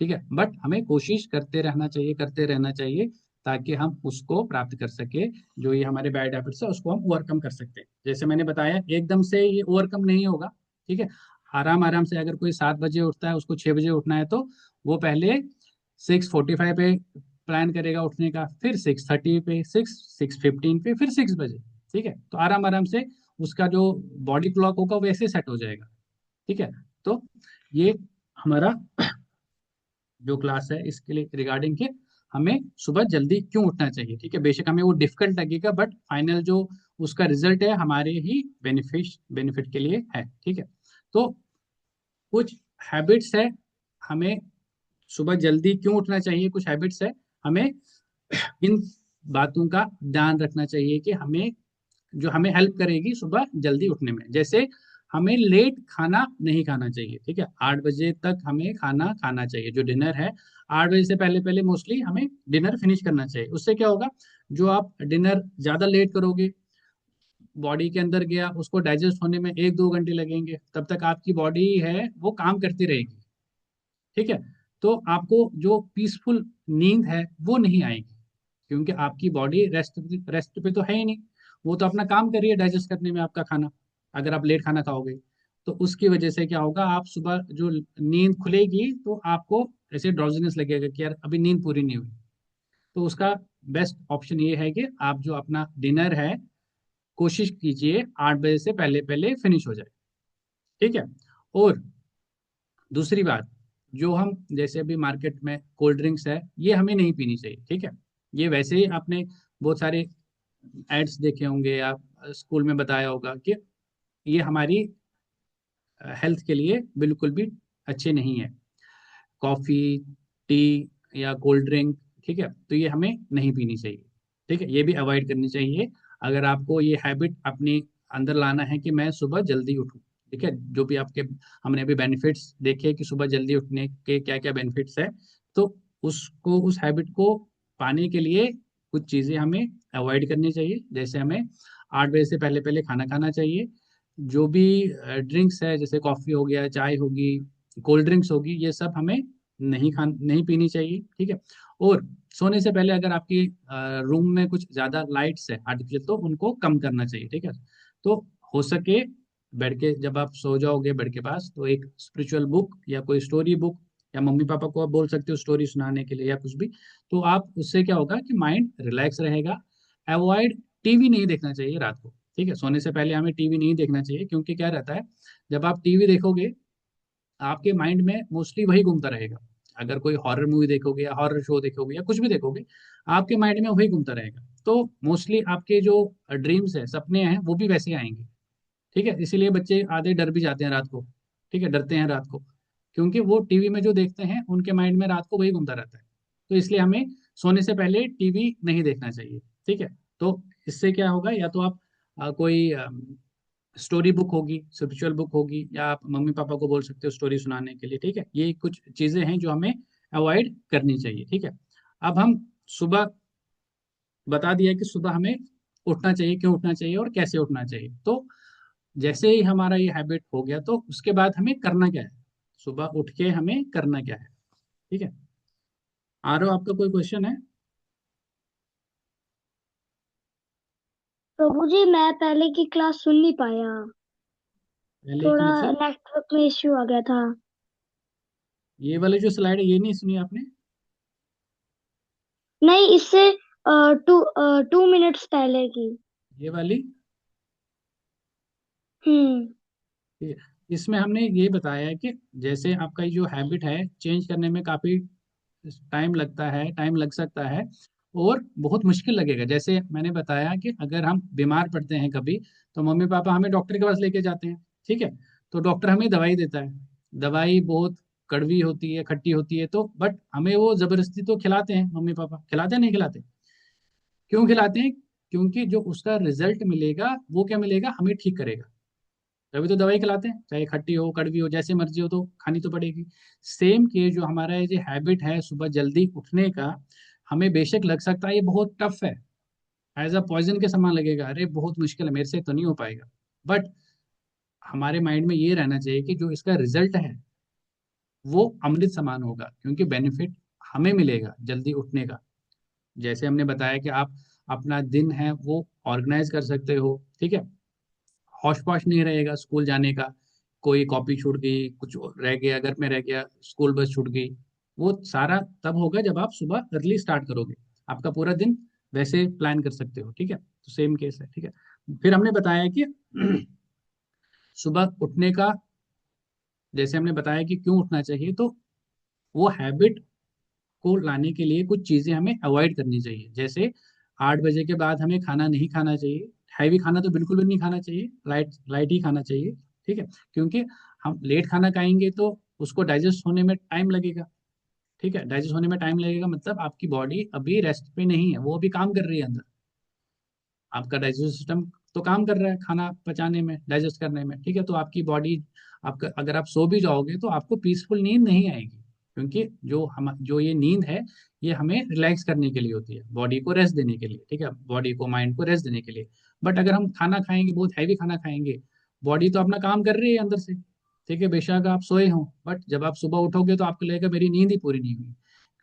ठीक है, बट हमें कोशिश करते रहना चाहिए, करते रहना चाहिए, ताकि हम उसको प्राप्त कर सके। जो ये हमारे बैड हैबिट्स है उसको हम ओवरकम कर सकते हैं। जैसे मैंने बताया, एकदम से ये ओवरकम नहीं होगा, ठीक है, आराम आराम से। अगर कोई 7 बजे उठता है, उसको 6 बजे उठना है, तो वो पहले 6:45 पे प्लान करेगा उठने का, फिर 6:30 पे, 6:15 पे, फिर 6 बजे, ठीक है, तो आराम आराम से उसका जो बॉडी क्लॉक होगा वैसे सेट हो जाएगा, ठीक है। तो ये हमारा जो क्लास है इसके लिए रिगार्डिंग के, हमें सुबह जल्दी क्यों उठना चाहिए, ठीक है, बेशक हमें वो डिफिकल्ट लगेगा, बट फाइनल जो उसका रिजल्ट है हमारे ही बेनिफिट के लिए है, ठीक है। तो कुछ हैबिट्स है, हमें सुबह जल्दी क्यों उठना चाहिए, कुछ हैबिट्स है, हमें इन बातों का ध्यान रखना चाहिए कि हमें जो हमें हेल्प करेगी सुबह जल्दी उठने में। जैसे हमें लेट खाना नहीं खाना चाहिए, ठीक है, 8 बजे तक हमें खाना खाना चाहिए, जो डिनर है 8 बजे से पहले पहले मोस्टली हमें डिनर फिनिश करना चाहिए। उससे क्या होगा, जो आप डिनर ज्यादा लेट करोगे, बॉडी के अंदर गया, उसको डाइजेस्ट होने में 1-2 घंटे लगेंगे, तब तक आपकी बॉडी है वो काम करती रहेगी, ठीक है। तो आपको जो पीसफुल नींद है वो नहीं आएगी, क्योंकि आपकी बॉडी रेस्ट रेस्ट पे तो है ही नहीं, वो तो अपना काम कर रही है डाइजेस्ट करने में आपका खाना। अगर आप लेट खाना खाओगे तो उसकी वजह से क्या होगा, आप सुबह जो नींद खुलेगी तो आपको ऐसे ड्रॉजीनेस लगेगा कि यार अभी नींद पूरी नहीं हुई। तो उसका बेस्ट ऑप्शन ये है कि आप जो अपना डिनर है, कोशिश कीजिए 8 बजे से पहले पहले फिनिश हो जाए, ठीक है। और दूसरी बात, जो हम जैसे अभी मार्केट में कोल्ड ड्रिंक्स है, ये हमें नहीं पीनी चाहिए, ठीक है। ये वैसे ही आपने बहुत सारे एड्स देखे होंगे या स्कूल में बताया होगा कि ये हमारी हेल्थ के लिए बिल्कुल भी अच्छे नहीं है। कॉफ़ी, टी या कोल्ड ड्रिंक, ठीक है, तो ये हमें नहीं पीनी चाहिए, ठीक है, ये भी अवॉइड करनी चाहिए। अगर आपको ये हैबिट अपने अंदर लाना है कि मैं सुबह जल्दी उठूं, ठीक है, जो भी आपके हमने अभी बेनिफिट्स देखे कि सुबह जल्दी उठने के क्या क्या बेनिफिट्स है, तो उसको उस हैबिट को पाने के लिए कुछ चीज़ें हमें अवॉइड करनी चाहिए। जैसे हमें 8 बजे से पहले पहले खाना खाना चाहिए। जो भी ड्रिंक्स है, जैसे कॉफ़ी हो गया, चाय होगी, कोल्ड ड्रिंक्स होगी, ये सब हमें नहीं पीनी चाहिए, ठीक है। और सोने से पहले अगर आपकी रूम में कुछ ज्यादा लाइट्स है आर्टिफिशियल, तो उनको कम करना चाहिए, ठीक है। तो हो सके बेड के जब आप सो जाओगे बेड के पास, तो एक स्पिरिचुअल बुक या कोई स्टोरी बुक, या मम्मी पापा को आप बोल सकते हो स्टोरी सुनाने के लिए या कुछ भी। तो आप उससे क्या होगा कि माइंड रिलैक्स रहेगा। अवॉइड टीवी नहीं देखना चाहिए रात को, ठीक है। सोने से पहले हमें टीवी नहीं देखना चाहिए, क्योंकि क्या रहता है, जब आप टीवी देखोगे आपके माइंड में मोस्टली वही घूमता रहेगा। अगर कोई हॉरर मूवी देखोगे या हॉरर शो देखोगे या कुछ भी देखोगे, आपके माइंड में वही घूमता रहेगा। तो मोस्टली आपके जो ड्रीम्स है, सपने हैं, वो भी वैसे ही आएंगे, ठीक है। इसीलिए बच्चे आधे डर भी जाते हैं रात को, ठीक है, डरते हैं रात को, क्योंकि वो टीवी में जो देखते हैं उनके माइंड में रात को वही घूमता रहता है। तो इसलिए हमें सोने से पहले टीवी नहीं देखना चाहिए, ठीक है। तो इससे क्या होगा, या तो आप कोई स्टोरी बुक होगी, स्पिरिचुअल बुक होगी, या आप मम्मी पापा को बोल सकते हो स्टोरी सुनाने के लिए, ठीक है। ये कुछ चीजें हैं जो हमें अवॉइड करनी चाहिए, ठीक है। अब हम सुबह बता दिया कि सुबह हमें उठना चाहिए, क्यों उठना चाहिए और कैसे उठना चाहिए। तो जैसे ही हमारा ये हैबिट हो गया, तो उसके बाद हमें करना क्या है, सुबह उठ के हमें करना क्या है, ठीक है। आरो, आपका कोई क्वेश्चन है? प्रभु जी, मैं पहले की क्लास सुन नहीं पाया। पहले की थोड़ा मतलब? नेटवर्क में इश्यू आ गया था। ये वाली जो स्लाइड है ये नहीं सुनी आपने? नहीं, इससे 2 मिनट्स पहले की। ये वाली? हम्म। ये- इसमें हमने ये बताया है कि जैसे आपका ये जो हैबिट है चेंज करने में काफी टाइम लगता है, टाइम लग सकता है, और बहुत मुश्किल लगेगा। जैसे मैंने बताया कि अगर हम बीमार पड़ते हैं कभी, तो मम्मी पापा हमें डॉक्टर के पास लेके जाते हैं, ठीक है। तो डॉक्टर हमें दवाई देता है, दवाई बहुत कड़वी होती है, खट्टी होती है, तो बट हमें वो जबरदस्ती तो खिलाते हैं, मम्मी पापा खिलाते हैं, नहीं खिलाते? क्यों खिलाते हैं? क्योंकि जो उसका रिजल्ट मिलेगा वो क्या मिलेगा, हमें ठीक करेगा। तभी तो दवाई खिलाते हैं, चाहे खट्टी हो कड़वी हो, जैसे मर्जी हो, तो खानी तो पड़ेगी। सेम के जो हमारा ये जो हैबिट है सुबह जल्दी उठने का, हमें बेशक लग सकता है ये बहुत टफ है, एज अ पॉइजन के समान लगेगा, अरे बहुत मुश्किल है, मेरे से तो नहीं हो पाएगा। बट हमारे माइंड में ये रहना चाहिए कि जो इसका रिजल्ट है वो अमृत समान होगा, क्योंकि बेनिफिट हमें मिलेगा जल्दी उठने का। जैसे हमने बताया कि आप अपना दिन है वो ऑर्गेनाइज कर सकते हो, ठीक है। हौश पौश नहीं रहेगा स्कूल जाने का, कोई कॉपी छूट गई, कुछ रह गया, घर में रह गया, स्कूल बस छूट गई, वो सारा तब होगा जब आप सुबह अर्ली स्टार्ट करोगे। आपका पूरा दिन वैसे प्लान कर सकते हो, ठीक है। तो सेम केस है, ठीक है। फिर हमने बताया कि सुबह उठने का, जैसे हमने बताया कि क्यों उठना चाहिए, तो वो हैबिट को लाने के लिए कुछ चीजें हमें अवॉइड करनी चाहिए। जैसे 8 बजे के बाद हमें खाना नहीं खाना चाहिए, हैवी खाना तो बिल्कुल भी नहीं खाना चाहिए, लाइट लाइट ही खाना चाहिए, ठीक है। क्योंकि हम लेट खाना खाएंगे तो उसको डाइजेस्ट होने में टाइम लगेगा, ठीक है। डाइजेस्ट होने में टाइम लगेगा मतलब आपकी बॉडी अभी रेस्ट पे नहीं है, वो अभी काम कर रही है अंदर। आपका डाइजेस्ट सिस्टम तो काम कर रहा है खाना पचाने में, डाइजेस्ट करने में, ठीक है। तो आपकी बॉडी, आपका अगर आप सो भी जाओगे तो आपको पीसफुल नींद नहीं आएगी, क्योंकि जो ये नींद है ये हमें रिलैक्स करने के लिए होती है, बॉडी को रेस्ट देने के लिए, ठीक है, बॉडी को माइंड को रेस्ट देने के लिए। बट अगर हम खाना खाएंगे, बहुत हैवी खाना खाएंगे, बॉडी तो अपना काम कर रही है अंदर से, ठीक है, बेशक आप सोए हो, बट जब आप सुबह उठोगे तो आपको लगेगा मेरी नींद ही पूरी नहीं हुई,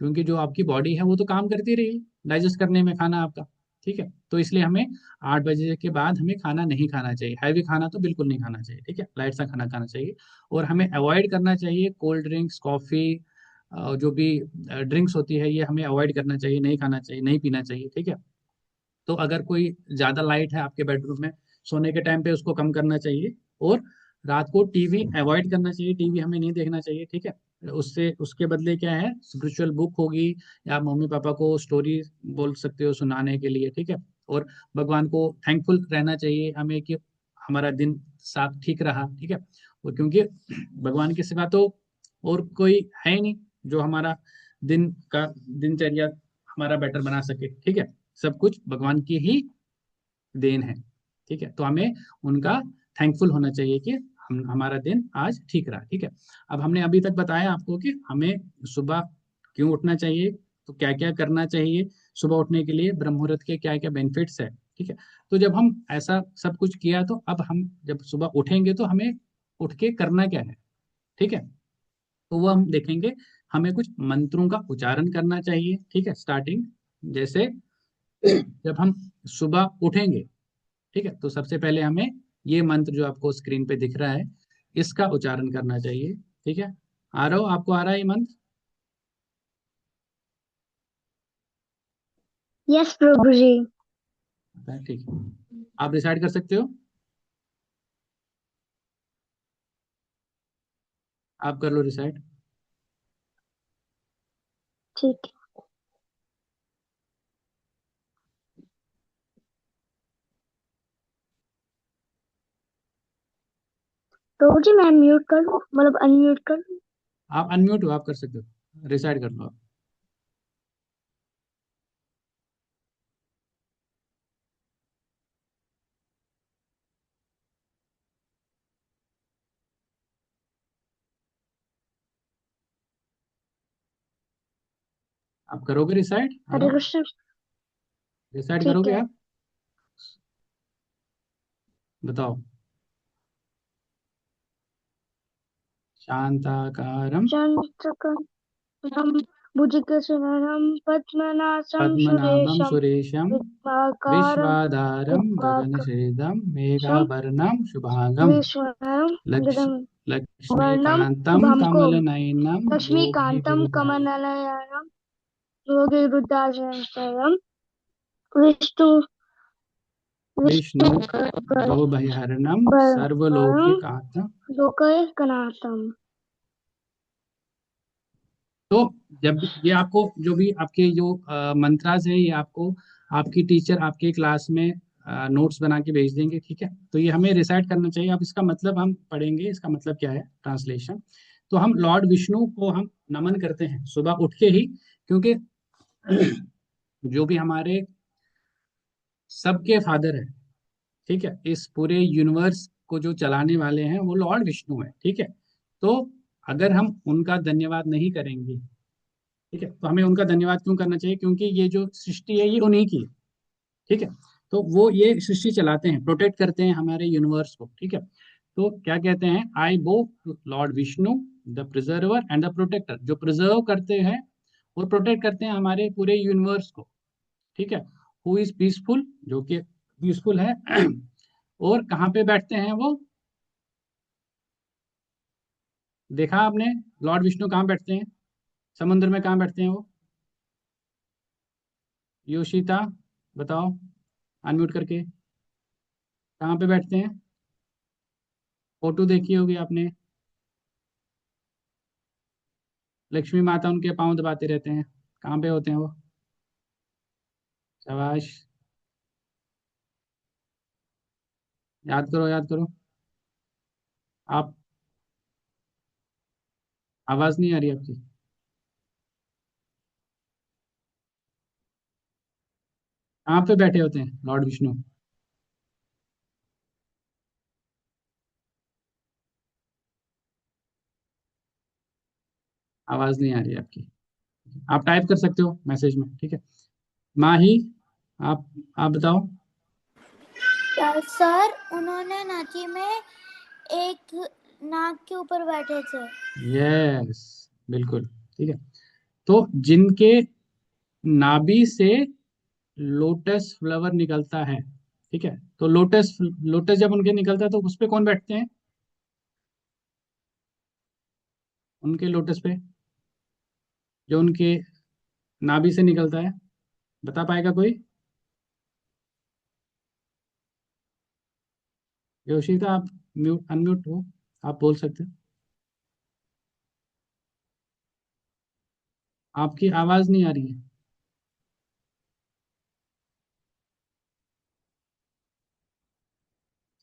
क्योंकि जो आपकी बॉडी है वो तो काम करती रही डाइजेस्ट करने में खाना आपका, ठीक है। तो इसलिए हमें 8 बजे के बाद हमें खाना नहीं खाना चाहिए, हैवी खाना तो बिल्कुल नहीं खाना चाहिए, ठीक है, लाइट सा खाना खाना चाहिए। और हमें अवॉइड करना चाहिए कोल्ड ड्रिंक्स, कॉफ़ी, जो भी ड्रिंक्स होती है ये हमें अवॉइड करना चाहिए, नहीं खाना चाहिए, नहीं पीना चाहिए, ठीक है। तो अगर कोई ज़्यादा लाइट है आपके बेडरूम में, सोने के टाइम पे उसको कम करना चाहिए। और रात को टीवी अवॉइड करना चाहिए, टीवी हमें नहीं देखना चाहिए, ठीक है। उससे उसके बदले क्या है, स्पिरिचुअल बुक होगी, या मम्मी पापा को स्टोरी बोल सकते हो सुनाने के लिए, ठीक है। और भगवान को थैंकफुल रहना चाहिए हमें कि हमारा दिन साथ ठीक रहा, ठीक है। और क्योंकि भगवान के सिवा तो और कोई है ही नहीं जो हमारा दिन का दिनचर्या हमारा बेटर बना सके, ठीक है। सब कुछ भगवान की ही देन है, ठीक है। तो हमें उनका थैंकफुल होना चाहिए कि हम हमारा दिन आज ठीक रहा, ठीक है। अब हमने अभी तक बताया आपको कि हमें सुबह क्यों उठना चाहिए, तो क्या क्या करना चाहिए सुबह उठने के लिए, ब्रह्म मुहूर्त के क्या क्या बेनिफिट्स है, ठीक है। तो जब हम ऐसा सब कुछ किया, तो अब हम जब सुबह उठेंगे तो हमें उठ के करना क्या है, ठीक है। तो वो हम देखेंगे। हमें कुछ मंत्रों का उच्चारण करना चाहिए, ठीक है, स्टार्टिंग। जैसे जब हम सुबह उठेंगे, ठीक है, तो सबसे पहले हमें ये मंत्र जो आपको स्क्रीन पे दिख रहा है, इसका उच्चारण करना चाहिए, ठीक है। आ रहा हो, आपको आ रहा है ये मंत्र? यस प्रभु जी। ठीक है, आप डिसाइड कर सकते हो, आप कर लो डिसाइड। ठीक है प्रभु जी, मैं म्यूट कर लूं, मतलब अनम्यूट कर लूं? आप अनम्यूट हो, आप कर सकते हो, डिसाइड कर लो आप। आप करोगे डिसाइड? हरे हेलो, कृष्ण। डिसाइड ठीक करोगे है। आप? बताओ। शांताकारं चंद्रकं भुजगशयनं पद्मनाभं पद्मनाभं सुरेशं सुरेशं विद्याकारं विश्वाधारं विद्याकृतं गगनसदृशं मेघाभरणं शुभांगं विश्वं लक्ष् गगनं वर्णं लक्ष्मीकान्तं शुभंको कमलनयनं लक्ष्मीकान्तं योगिभिर्वृताय। कमलनयनं योगिवृद्धाश्रयं विष्णु विष्णु विष्णुशङ्करं भवभयहरणं सर्वलोकैकनाथं। लोकैकनाथम्। तो जब भी ये आपको जो भी आपके जो मंत्रास है, ये आपको आपकी टीचर आपके क्लास में नोट्स बना के भेज देंगे, ठीक है। तो ये हमें रिसाइट करना चाहिए। अब इसका मतलब हम पढ़ेंगे, इसका मतलब क्या है, ट्रांसलेशन। तो हम लॉर्ड विष्णु को हम नमन करते हैं सुबह उठ के ही, क्योंकि जो भी हमारे सबके फादर है, ठीक है, इस पूरे यूनिवर्स को जो चलाने वाले हैं वो लॉर्ड विष्णु है, ठीक है। तो अगर हम उनका धन्यवाद नहीं करेंगे, ठीक है, तो हमें उनका धन्यवाद क्यों करना चाहिए? क्योंकि ये जो सृष्टि है ये उन्हीं की है, ठीक है। तो वो ये सृष्टि चलाते हैं, प्रोटेक्ट करते हैं हमारे यूनिवर्स को, ठीक है। तो क्या कहते हैं, I bow lord Vishnu the preserver and the protector, जो प्रिजर्व करते हैं और प्रोटेक्ट करते हैं हमारे पूरे यूनिवर्स को, ठीक है। हु इज पीसफुल, जो कि पीसफुल है। और कहाँ पे बैठते हैं वो? देखा आपने लॉर्ड विष्णु कहाँ बैठते हैं? समुद्र में कहाँ बैठते हैं वो? योशिता, बताओ अनम्यूट करके, कहाँ पे बैठते हैं? फोटो देखी होगी आपने, लक्ष्मी माता उनके पाँव दबाते रहते हैं, कहाँ पे होते हैं वो? शाबाश, याद करो याद करो। आप, आवाज नहीं आ रही आपकी, कहाँ पे बैठे होते हैं लॉर्ड विष्णु? आवाज नहीं आ रही है आपकी। आप टाइप कर सकते हो मैसेज में, ठीक है। माही, आप आप बताओ। सर उन्होंने नाची में एक नाग के ऊपर बैठे थे। यस, बिल्कुल, ठीक है। तो जिनके नाभि से लोटस फ्लावर निकलता है, ठीक है, तो लोटस लोटस जब उनके निकलता है तो उस पे कौन बैठते हैं? उनके लोटस पे जो उनके नाभि से निकलता है, बता पाएगा कोई? योशिता, आप म्यूट अनम्यूट हो, आप बोल सकते हो। आपकी आवाज नहीं आ रही है।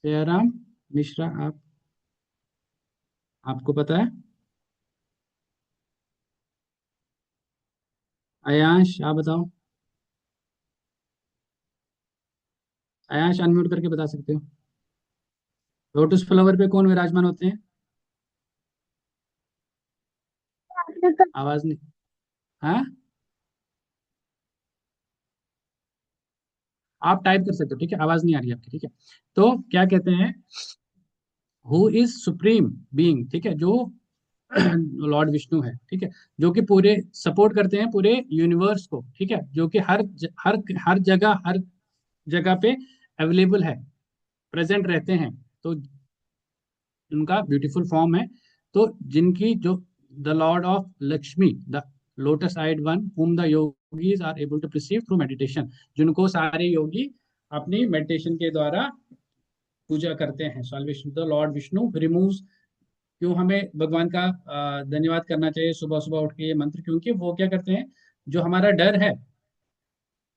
जयराम मिश्रा, आप, आपको पता है? अयांश, आप बताओ। अयांश अनम्यूट करके बता सकते हो। लोटस फ्लावर पे कौन विराजमान होते हैं? आवाज नहीं, हाँ, आप टाइप कर सकते हो, ठीक है, आवाज नहीं आ रही है आपकी, ठीक है। तो क्या कहते हैं, हु इज सुप्रीम बीइंग, ठीक है, जो लॉर्ड विष्णु है, ठीक है, जो कि पूरे सपोर्ट करते हैं पूरे यूनिवर्स को, ठीक है, जो कि हर जगह पे अवेलेबल है, प्रेजेंट रहते हैं। तो उनका ब्यूटीफुल फॉर्म है। तो जिनकी जो the lord of Lakshmi, the lotus eyed one whom the yogis are able to perceive through meditation, जिनको सारे योगी अपनी मेडिटेशन के द्वारा पूजा करते हैं। Solvation the Lord Vishnu removes. क्यों हमें भगवान का धन्यवाद करना चाहिए सुबह सुबह उठ के ये मंत्र, क्योंकि वो क्या करते हैं, जो हमारा डर है,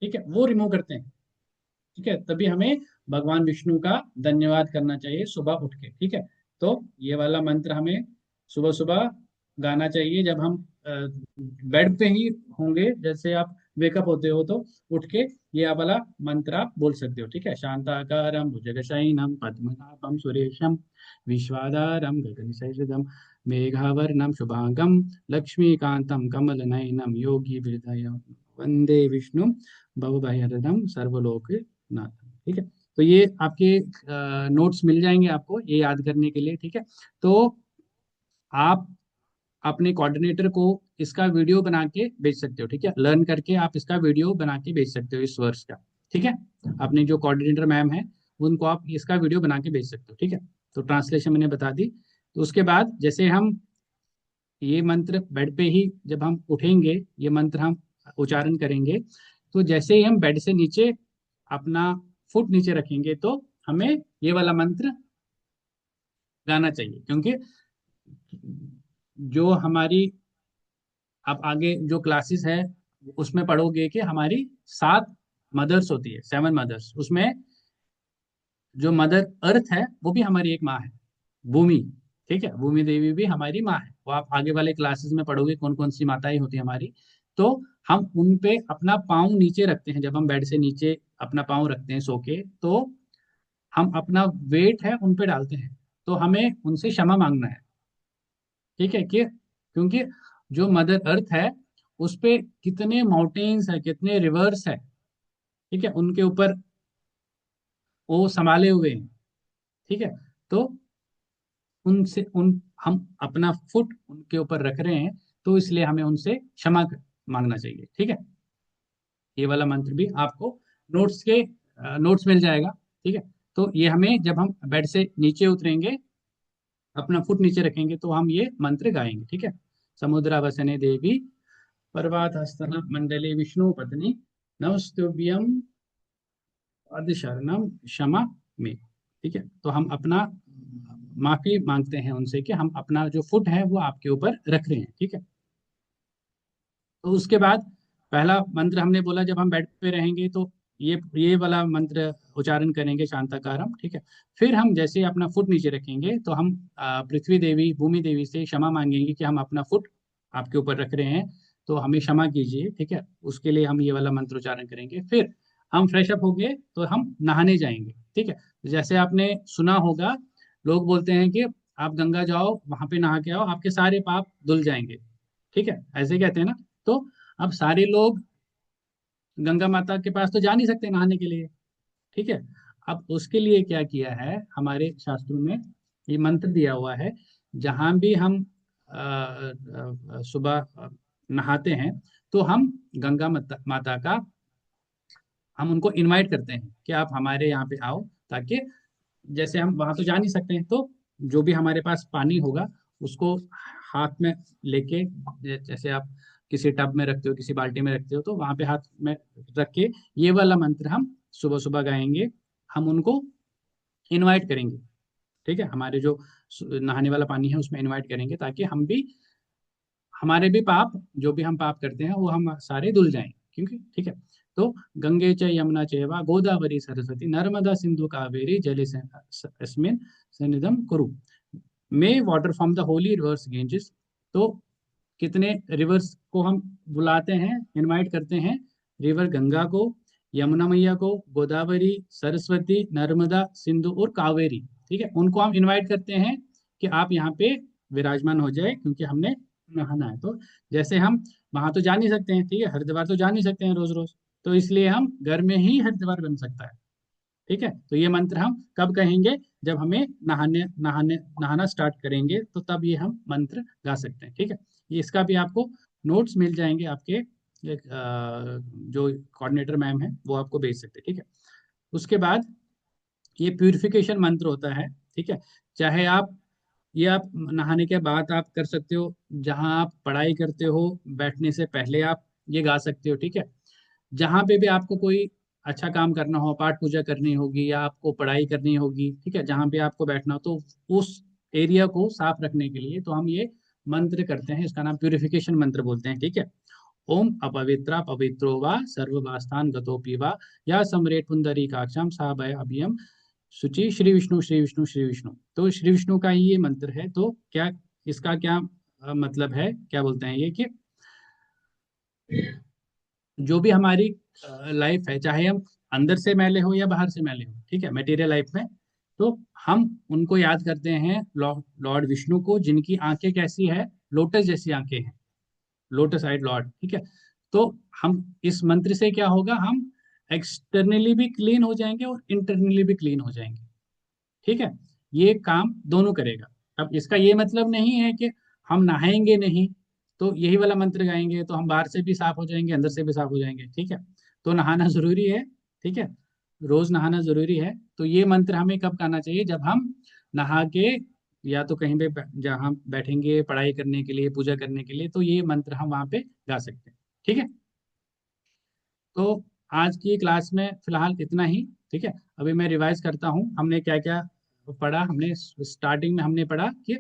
ठीक है, वो रिमूव करते हैं, ठीक है। तभी हमें भगवान विष्णु का धन्यवाद करना चाहिए सुबह उठ के, ठीक है। तो ये वाला मंत्र हमें सुबह सुबह गाना चाहिए जब हम बेड पे ही होंगे, जैसे आप वेकअप होते हो तो उठ के ये वाला मंत्र आप बोल सकते हो, ठीक है। शांताकारं भुजगशयनं पद्मनाभं सुरेशं विश्वाधारं गगनसदृशं मेघावर्णं शुभांगं लक्ष्मीकांतं कमलनयनं योगी वंदे विष्णु भवभयहरं सर्वलोक नाथ, ठीक है। तो ये आपके नोट्स मिल जाएंगे आपको ये याद करने के लिए, ठीक है। तो आप अपने कोऑर्डिनेटर को इसका वीडियो बना के भेज सकते हो, ठीक है, लर्न करके आप इसका वीडियो बना के भेज सकते हो इस वर्ष का, ठीक है। अपने जो कोऑर्डिनेटर मैम है उनको आप इसका वीडियो बना के भेज सकते हो, ठीक है। तो ट्रांसलेशन मैंने बता दी। तो उसके बाद जैसे हम ये मंत्र बेड पे ही जब हम उठेंगे ये मंत्र हम उच्चारण करेंगे, तो जैसे ही हम बेड से नीचे अपना फुट नीचे रखेंगे तो हमें ये वाला मंत्र गाना चाहिए, क्योंकि जो हमारी आप आगे जो क्लासेस है उसमें पढ़ोगे कि हमारी 7 मदर्स होती है, 7 मदर्स, उसमें जो मदर अर्थ है वो भी हमारी एक माँ है, भूमि, ठीक है, भूमि देवी भी हमारी माँ है। वो आप आगे वाले क्लासेस में पढ़ोगे कौन कौन सी माताएं होती है हमारी। तो हम उन पे अपना पाँव नीचे रखते हैं, जब हम बेड से नीचे अपना पाँव रखते हैं सो के, तो हम अपना वेट है उन पे डालते हैं, तो हमें उनसे क्षमा मांगना है, ठीक है। कि क्योंकि जो मदर अर्थ है उस पे कितने माउंटेन्स है, कितने रिवर्स है, ठीक है, उनके ऊपर वो संभाले हुए हैं, ठीक है। तो उनसे उन हम अपना फुट उनके ऊपर रख रहे हैं, तो इसलिए हमें उनसे मांगना चाहिए, ठीक है। ये वाला मंत्र भी आपको नोट्स मिल जाएगा, ठीक है। तो ये हमें जब हम बेड से नीचे उतरेंगे अपना फुट नीचे रखेंगे तो हम ये मंत्र गाएंगे, ठीक है। समुद्रावसने देवी पर्वत हस्तन मंडले विष्णु पत्नी नमस्तुभ्यम शरणम क्षमा में, ठीक है। तो हम अपना माफी मांगते हैं उनसे कि हम अपना जो फुट है वो आपके ऊपर रख रहे हैं, ठीक है। तो उसके बाद पहला मंत्र हमने बोला जब हम बेड पे रहेंगे तो ये वाला मंत्र उच्चारण करेंगे शांताकारम, ठीक है। फिर हम जैसे अपना फुट नीचे रखेंगे तो हम पृथ्वी देवी भूमि देवी से क्षमा मांगेंगे कि हम अपना फुट आपके ऊपर रख रहे हैं, तो हमें क्षमा कीजिए, ठीक है। उसके लिए हम ये वाला मंत्र उच्चारण करेंगे। फिर हम फ्रेश अप हो गए तो हम नहाने जाएंगे, ठीक है। जैसे आपने सुना होगा लोग बोलते हैं कि आप गंगा जाओ वहां पे नहा के आओ आपके सारे पाप धुल जाएंगे, ठीक है, ऐसे कहते हैं ना। तो अब सारे लोग गंगा माता के पास तो जा नहीं सकते नहाने के लिए, ठीक है। अब उसके लिए क्या किया है हमारे शास्त्रों में, ये मंत्र दिया हुआ है, जहां भी हम सुबह नहाते हैं तो हम गंगा माता का हम उनको इनवाइट करते हैं कि आप हमारे यहाँ पे आओ, ताकि जैसे हम वहां तो जा नहीं सकते हैं तो जो भी हमारे पास पानी होगा उसको हाथ में लेके, जैसे आप किसी टब में रखते हो किसी बाल्टी में रखते हो तो वहां पे हाथ में रख के ये वाला मंत्र हम सुबह सुबह गाएंगे, हम उनको इनवाइट करेंगे, ठीक है, हमारे जो नहाने वाला पानी है उसमें इनवाइट करेंगे ताकि हम भी हमारे भी पाप जो भी हम पाप करते हैं वो हम सारे धुल जाएं, क्योंकि ठीक है। तो गंगे च यमुना चैवा गोदावरी सरस्वती नर्मदा सिंधु कावेरी जले अस्मिन् सन्निधम कुरु मे water from the holy rivers Ganges. तो कितने रिवर्स को हम बुलाते हैं, इनवाइट करते हैं, रिवर गंगा को, यमुना मैया को, गोदावरी, सरस्वती, नर्मदा, सिंधु और कावेरी, ठीक है, उनको हम इनवाइट करते हैं कि आप यहाँ पे विराजमान हो जाए, क्योंकि हमने नहाना है। तो जैसे हम वहां तो जा नहीं सकते हैं, ठीक है, हरिद्वार तो जा नहीं सकते हैं रोज रोज, तो इसलिए हम घर में ही हरिद्वार बन सकता है, ठीक है। तो ये मंत्र हम कब कहेंगे, जब हमें नहाना स्टार्ट करेंगे, तो तब ये हम मंत्र गा सकते हैं। ठीक है। ये इसका भी आपको नोट्स मिल जाएंगे, आपके जो कोऑर्डिनेटर मैम है वो आपको भेज सकते हैं। ठीक है। उसके बाद ये प्यूरिफिकेशन मंत्र होता है। ठीक है। चाहे आप ये आप नहाने के बाद आप कर सकते हो, जहां आप पढ़ाई करते हो बैठने से पहले आप ये गा सकते हो। ठीक है। जहां पे भी आपको कोई अच्छा काम करना हो, पाठ पूजा करनी होगी या आपको पढ़ाई करनी होगी, ठीक है, जहां पे आपको बैठना हो, तो उस एरिया को साफ रखने के लिए तो हम ये मंत्र करते हैं। इसका नाम प्यूरिफिकेशन मंत्र बोलते हैं। ठीक है। ओम अपवित्रा पवित्रो वा सर्ववास्थान गतोपि वा या सम्रेट पुंडरी काक्षम सा भय अभियम शुचि श्री विष्णु श्री विष्णु श्री विष्णु। तो श्री विष्णु का ही ये मंत्र है। तो क्या इसका क्या मतलब है, क्या बोलते हैं ये कि जो भी हमारी लाइफ है, चाहे हम अंदर से मैले हो या बाहर से मैले हो, ठीक है, मटेरियल लाइफ में, तो हम उनको याद करते हैं लॉर्ड लॉर्ड विष्णु को, जिनकी आंखें कैसी है, लोटस जैसी आंखें हैं, लोटस आइड लॉर्ड। ठीक है। तो हम इस मंत्र से क्या होगा, हम एक्सटर्नली भी क्लीन हो जाएंगे और इंटरनली भी क्लीन हो जाएंगे। ठीक है। ये काम दोनों करेगा। अब इसका ये मतलब नहीं है कि हम नहाएंगे नहीं तो यही वाला मंत्र गाएंगे तो हम बाहर से भी साफ हो जाएंगे, अंदर से भी साफ हो जाएंगे। ठीक है। तो नहाना जरूरी है। ठीक है। रोज नहाना जरूरी है। तो ये मंत्र हमें कब गाना चाहिए, जब हम नहा के या तो कहीं पे जहाँ बैठेंगे पढ़ाई करने के लिए, पूजा करने के लिए, तो ये मंत्र हम वहाँ पे गा सकते हैं। ठीक है। तो आज की क्लास में फिलहाल इतना ही। ठीक है। अभी मैं रिवाइज करता हूँ हमने क्या क्या पढ़ा। हमने स्टार्टिंग में हमने पढ़ा कि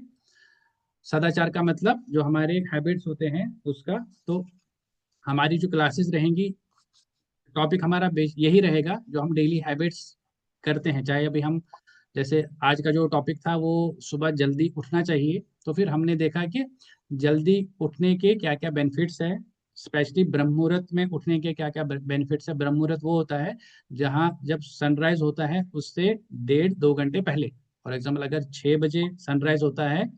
सदाचार का मतलब जो हमारे हैबिट्स होते हैं उसका। तो हमारी जो क्लासेस रहेंगी, टॉपिक हमारा यही रहेगा जो हम डेली हैबिट्स करते हैं। चाहे अभी हम जैसे आज का जो टॉपिक था वो सुबह जल्दी उठना चाहिए, तो फिर हमने देखा कि जल्दी उठने के क्या क्या बेनिफिट्स है, स्पेशली ब्रह्म मुहूर्त में उठने के क्या क्या बेनिफिट्स है। ब्रह्म मुहूर्त वो होता है जहाँ जब सनराइज होता है उससे 1.5-2 घंटे पहले। फॉर एग्जाम्पल अगर 6 बजे सनराइज होता है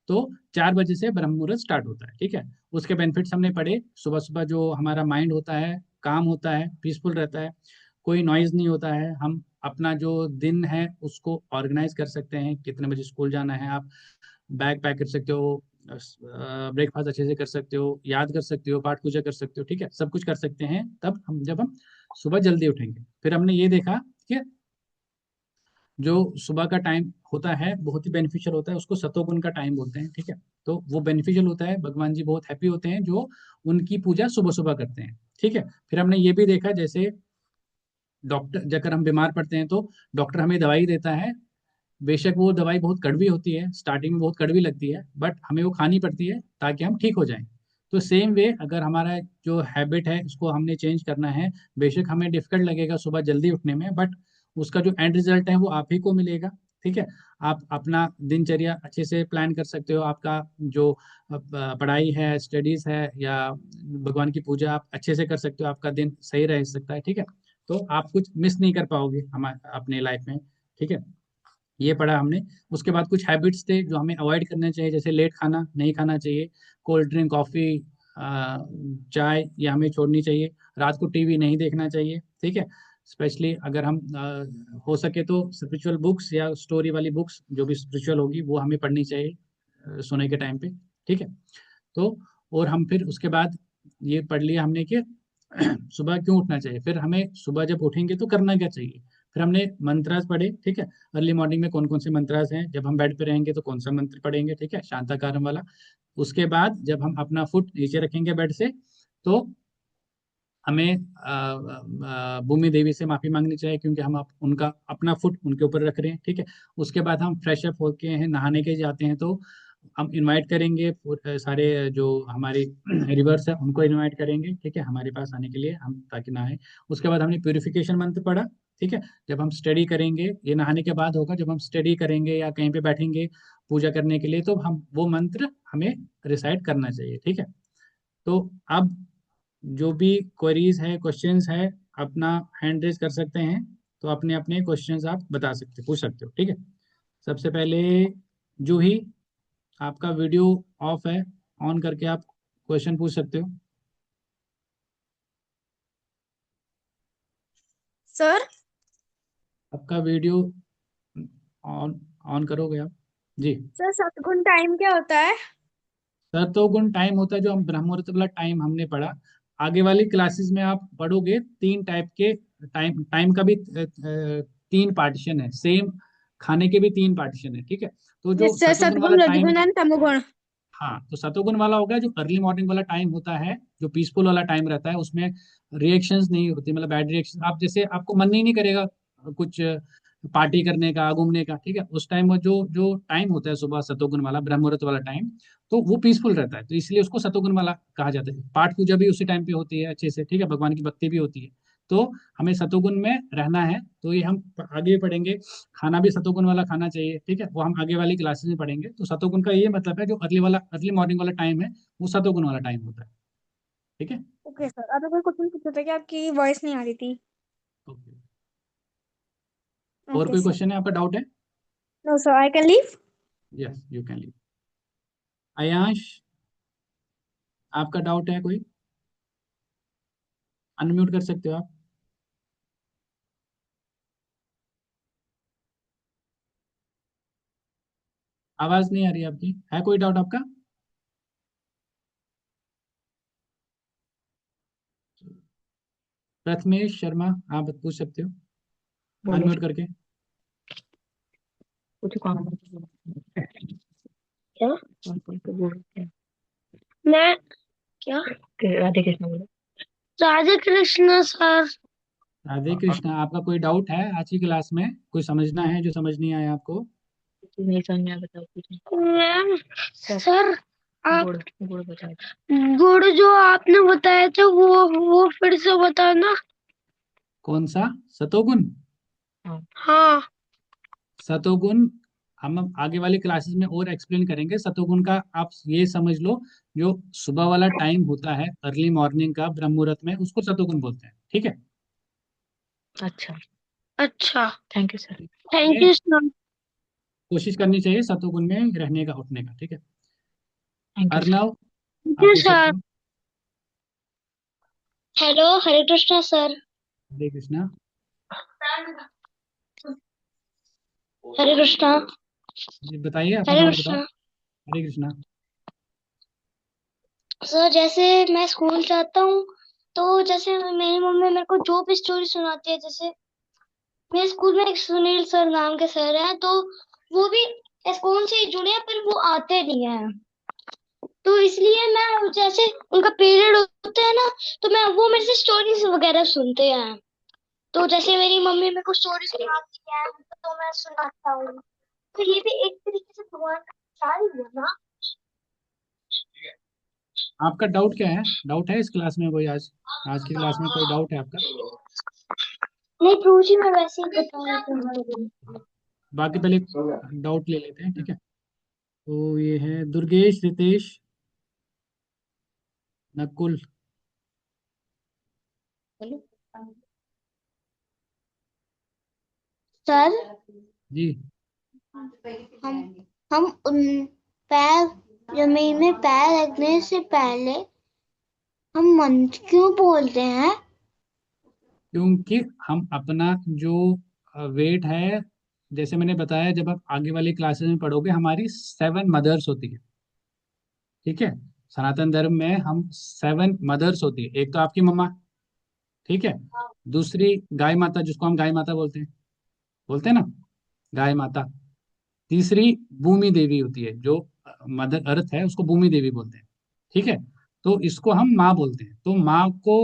तो 4 बजे से ब्रह्म मुहूर्त स्टार्ट होता है। ठीक है। उसके बेनिफिट्स हमने पढ़े। सुबह सुबह जो हमारा माइंड होता है काम होता है, पीसफुल रहता है, कोई नॉइज नहीं होता है, हम अपना जो दिन है उसको ऑर्गेनाइज कर सकते हैं। कितने बजे स्कूल जाना है, आप बैग पैक कर सकते हो, ब्रेकफास्ट अच्छे से कर सकते हो, याद कर सकते हो, पाठ पूजा कर सकते हो। ठीक है। सब कुछ कर सकते हैं तब हम जब हम सुबह जल्दी उठेंगे। फिर हमने ये देखा कि जो सुबह का टाइम होता है बहुत ही बेनिफिशियल होता है, उसको सतोगुण का टाइम बोलते हैं। ठीक है। तो वो बेनिफिशियल होता है, भगवान जी बहुत हैप्पी होते हैं जो उनकी पूजा सुबह सुबह करते हैं। ठीक है। फिर हमने ये भी देखा जैसे डॉक्टर, अगर हम बीमार पड़ते हैं तो डॉक्टर हमें दवाई देता है। बेशक वो दवाई बहुत कड़वी होती है, स्टार्टिंग में बहुत कड़वी लगती है, बट हमें वो खानी पड़ती है ताकि हम ठीक हो जाएं। तो सेम वे अगर हमारा जो हैबिट है उसको हमने चेंज करना है, बेशक हमें डिफिकल्ट लगेगा सुबह जल्दी उठने में, बट उसका जो एंड रिजल्ट है वो आप ही को मिलेगा। ठीक है। आप अपना दिनचर्या अच्छे से प्लान कर सकते हो, आपका जो पढ़ाई है, स्टडीज है या भगवान की पूजा आप अच्छे से कर सकते हो, आपका दिन सही रह सकता है। ठीक है। तो आप कुछ मिस नहीं कर पाओगे हमारे अपने लाइफ में। ठीक है। ये पढ़ा हमने। उसके बाद कुछ हैबिट्स थे जो हमें अवॉइड करने चाहिए, जैसे लेट खाना नहीं खाना चाहिए, कोल्ड ड्रिंक, कॉफ़ी, चाय ये हमें छोड़नी चाहिए, रात को टीवी नहीं देखना चाहिए। ठीक है। स्पेशली अगर हम हो सके तो स्पिरिचुअल बुक्स या स्टोरी वाली बुक्स जो भी स्पिरिचुअल होगी वो हमें पढ़नी चाहिए सोने के टाइम पे। ठीक है। तो और हम फिर उसके बाद ये पढ़ लिया हमने कि सुबह क्यों उठना चाहिए, फिर हमें सुबह जब उठेंगे तो करना क्या चाहिए। फिर हमने मंत्रास पढ़े। ठीक है। अर्ली मॉर्निंग में कौन कौन से मंत्रास हैं, जब हम बेड पे रहेंगे तो कौन सा मंत्र पढ़ेंगे, ठीक है, शांताकारम वाला। उसके बाद जब हम अपना फुट नीचे रखेंगे बेड से, तो हमें भूमि देवी से माफी मांगनी चाहिए क्योंकि हम उनका अपना फुट उनके ऊपर रख रहे हैं। ठीक है। उसके बाद हम फ्रेश अप होके हैं नहाने के जाते हैं, तो हम इनवाइट करेंगे सारे जो हमारे रिवर्स है उनको इनवाइट करेंगे, ठीक है, हमारे पास आने के लिए, हम ताकि नहाए। उसके बाद हमने प्यूरिफिकेशन मंत्र पढ़ा। ठीक है। जब हम स्टडी करेंगे, ये नहाने के बाद होगा, जब हम स्टडी करेंगे या कहीं पे बैठेंगे पूजा करने के लिए, तो हम वो मंत्र हमें रिसाइट करना चाहिए। ठीक है। तो अब जो भी क्वेरीज है, क्वेश्चंस है, अपना हैंड रेज कर सकते हैं। तो अपने अपने क्वेश्चंस आप बता सकते, पूछ सकते हो। ठीक है। सबसे पहले जूही, आपका वीडियो ऑफ है, ऑन करके आप क्वेश्चन पूछ सकते हो। सर आपका वीडियो ऑन ऑन करोगे आप? जी। सर सतगुण टाइम क्या होता है? सतोगुण टाइम होता है जो हम ब्रह्म मुहूर्त वाला टाइम हमने पढ़ा। आगे वाली क्लासेस में आप पढ़ोगे तीन टाइप के टाइम, टाइम का भी तीन पार्टीशन है, सेम खाने के भी तीन पार्टीशन है, ठीक है। तो जो यस सर, सतोगुण वाला सतगुण टाइम, रजगुण एंड तमोगुण। हाँ, तो सतोगुण वाला होगा जो अर्ली मॉर्निंग वाला टाइम होता है, जो पीसफुल वाला टाइम रहता है, उसमें रिएक्शंस नहीं होती, मतलब बैड रिएक्शन, आप जैसे आपको मन ही नहीं करेगा कुछ पार्टी करने का, घूमने का, ठीक है, उस टाइम वो जो जो टाइम होता है सुबह सतोगुण वाला, ब्रह्म मुहूर्त वाला टाइम, तो वो पीसफुल रहता है, तो इसलिए उसको सतोगुण वाला कहा जाता है। पाठ पूजा भी उसी टाइम पे होती है अच्छे से, ठीक है, भगवान की भक्ति भी होती है। तो हमें सतोगुण में रहना है, तो ये हम आगे भी पढ़ेंगे। खाना भी सतोगुण वाला खाना चाहिए, ठीक है, वो हम आगे वाली क्लासेस में पढ़ेंगे। तो सतोगुण का ये मतलब है जो अर्ली मॉर्निंग वाला टाइम है, वो सतोगुण वाला टाइम होता है, ठीक है। ओके सर, अब कोई क्वेश्चन पूछा था कि आपकी वॉइस नहीं आ रही थी। ओके। और ओके कोई सर। क्वेश्चन है, आपका डाउट है? No sir, I can leave. Yes, you can leave. Ayansh, आपका डाउट है कोई? अनम्यूट कर सकते हो आप। आवाज नहीं आ रही आपकी, है कोई डाउट आपका? प्रथमेश शर्मा, आप पूछ सकते हो बोलो। अनम्यूट करके। कुछ काम क्या? कौन कौन को बोलो क्या? मैं क्या? राधे कृष्ण बोलो। राधे कृष्ण सर। राधे कृष्णा, आपका कोई डाउट है आज की क्लास में? कोई समझना है जो समझ नहीं आया आपको? नहीं समझ में आया, बताओ कुछ। मैम सर, आप गुड़ गुड़ बताओ। गुड़ जो आपने बताया था वो फिर से बताना। कौन सा? सतोगुण? हाँ हाँ। सतोगुण हम अब आगे वाली क्लासेस में और एक्सप्लेन करेंगे। सतोगुण का आप ये समझ लो, जो सुबह वाला टाइम होता है अर्ली मॉर्निंग का ब्रह्म मुहूर्त में, उसको सतोगुण बोलते हैं, ठीक है। अच्छा अच्छा, थैंक यू सर। थैंक ये यू सर। कोशिश करनी चाहिए सतोगुण में रहने का, उठने का, ठीक है। Thank you sir. Arnav, thank आप यू पूछ सकते सर। हो। Hello, Hare Krishna sir. हरे कृष्णा। हरे कृष्णा। जी बताइए, अपना हरे डाउट बताओ। कृष्णा। हरे कृष्णा। सर जैसे मैं स्कूल जाता हूँ, तो जैसे मेरी मम्मी मेरे को जो भी स्टोरी सुनाती है, जैसे मेरे स्कूल में एक सुनील सर नाम के सर हैं, तो वो भी स्कूल से ही जुड़े हैं, पर वो आते नहीं हैं। तो इसलिए मैं जैसे उनका पीरियड होता है ना, तो मैं वो मेरे से स्टोरीज वगैरह सुनते हैं। तो जैसे मेरी मम्मी मेरे को स्टोरी सुनाती है, तो मैं सुनाता हूँ। तो ये भी एक तरीके से भगवान का प्यार ही है ना। आपका डाउट क्या है? डाउट है इस क्लास में कोई? आज आज की क्लास में कोई डाउट है आपका? नहीं प्रभु जी, मैं वैसे ही बता रही हूँ। बाकी पहले डाउट ले लेते हैं, ठीक है। तो ये है दुर्गेश, रितेश, नकुल। सर, जी। हम हम उन पैर जमीन में पैर रखने से पहले हम मंत्र क्यों बोलते हैं? क्योंकि हम अपना जो वेट है, जैसे मैंने बताया, जब आप आगे वाली क्लासेस में पढ़ोगे, हमारी 7 मदर्स होती है, ठीक है। सनातन धर्म में हम 7 मदर्स होती है। एक तो आपकी मम्मा, ठीक है। दूसरी गाय माता, जिसको हम गाय माता बोलते हैं ना, गाय माता। तीसरी भूमि देवी होती है, जो मदर अर्थ है, उसको भूमि देवी बोलते हैं, ठीक है। तो इसको हम माँ बोलते हैं। तो माँ को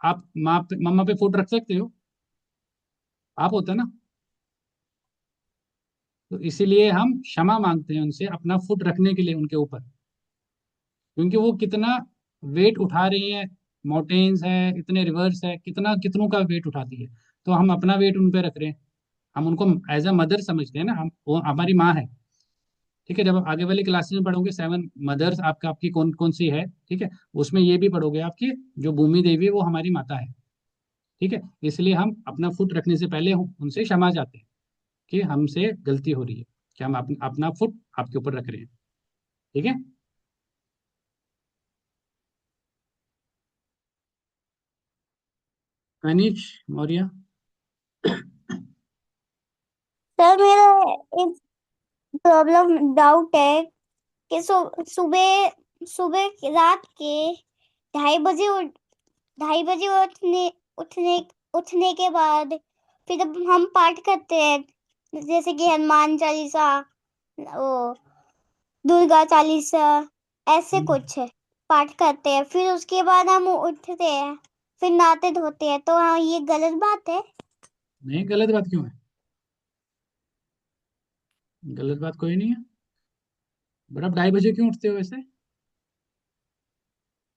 आप माँ पे, मम्मा पे फुट रख सकते हो, आप होता है ना। तो इसीलिए हम क्षमा मांगते हैं उनसे अपना फुट रखने के लिए उनके ऊपर, क्योंकि वो कितना वेट उठा रही है, माउंटेन्स है, इतने रिवर्स है, कितना कितनों का वेट उठाती है। तो हम अपना वेट उन पे रख रहे हैं। हम उनको एज अ मदर समझते हैं ना, हम, वो हमारी माँ है, ठीक है। जब आप आगे वाली क्लासेस में पढ़ोगे 7 मदर्स आपका, आपकी कौन कौन सी है, ठीक है, उसमें ये भी पढ़ोगे आपकी जो भूमि देवी है वो हमारी माता है, ठीक है। इसलिए हम अपना फुट रखने से पहले उनसे क्षमा चाहते हैं कि हमसे गलती हो रही है, कि हम अपना फुट आपके ऊपर रख रहे हैं, ठीक है। अनिश मौर्य। सर मेरा एक प्रॉब्लम डाउट है कि सुबह सुबह रात के 2:30 बजे 2:30 बजे उठने उठने के बाद फिर जब हम पाठ करते हैं जैसे कि हनुमान चालीसा, वो दुर्गा चालीसा, ऐसे कुछ पाठ करते हैं, फिर उसके बाद हम उठते हैं, फिर नहाते धोते हैं, तो हाँ ये गलत बात है? नहीं, गलत बात क्यों है? गलत बात कोई नहीं है। बट आप 2:30 बजे क्यों उठते हो वैसे?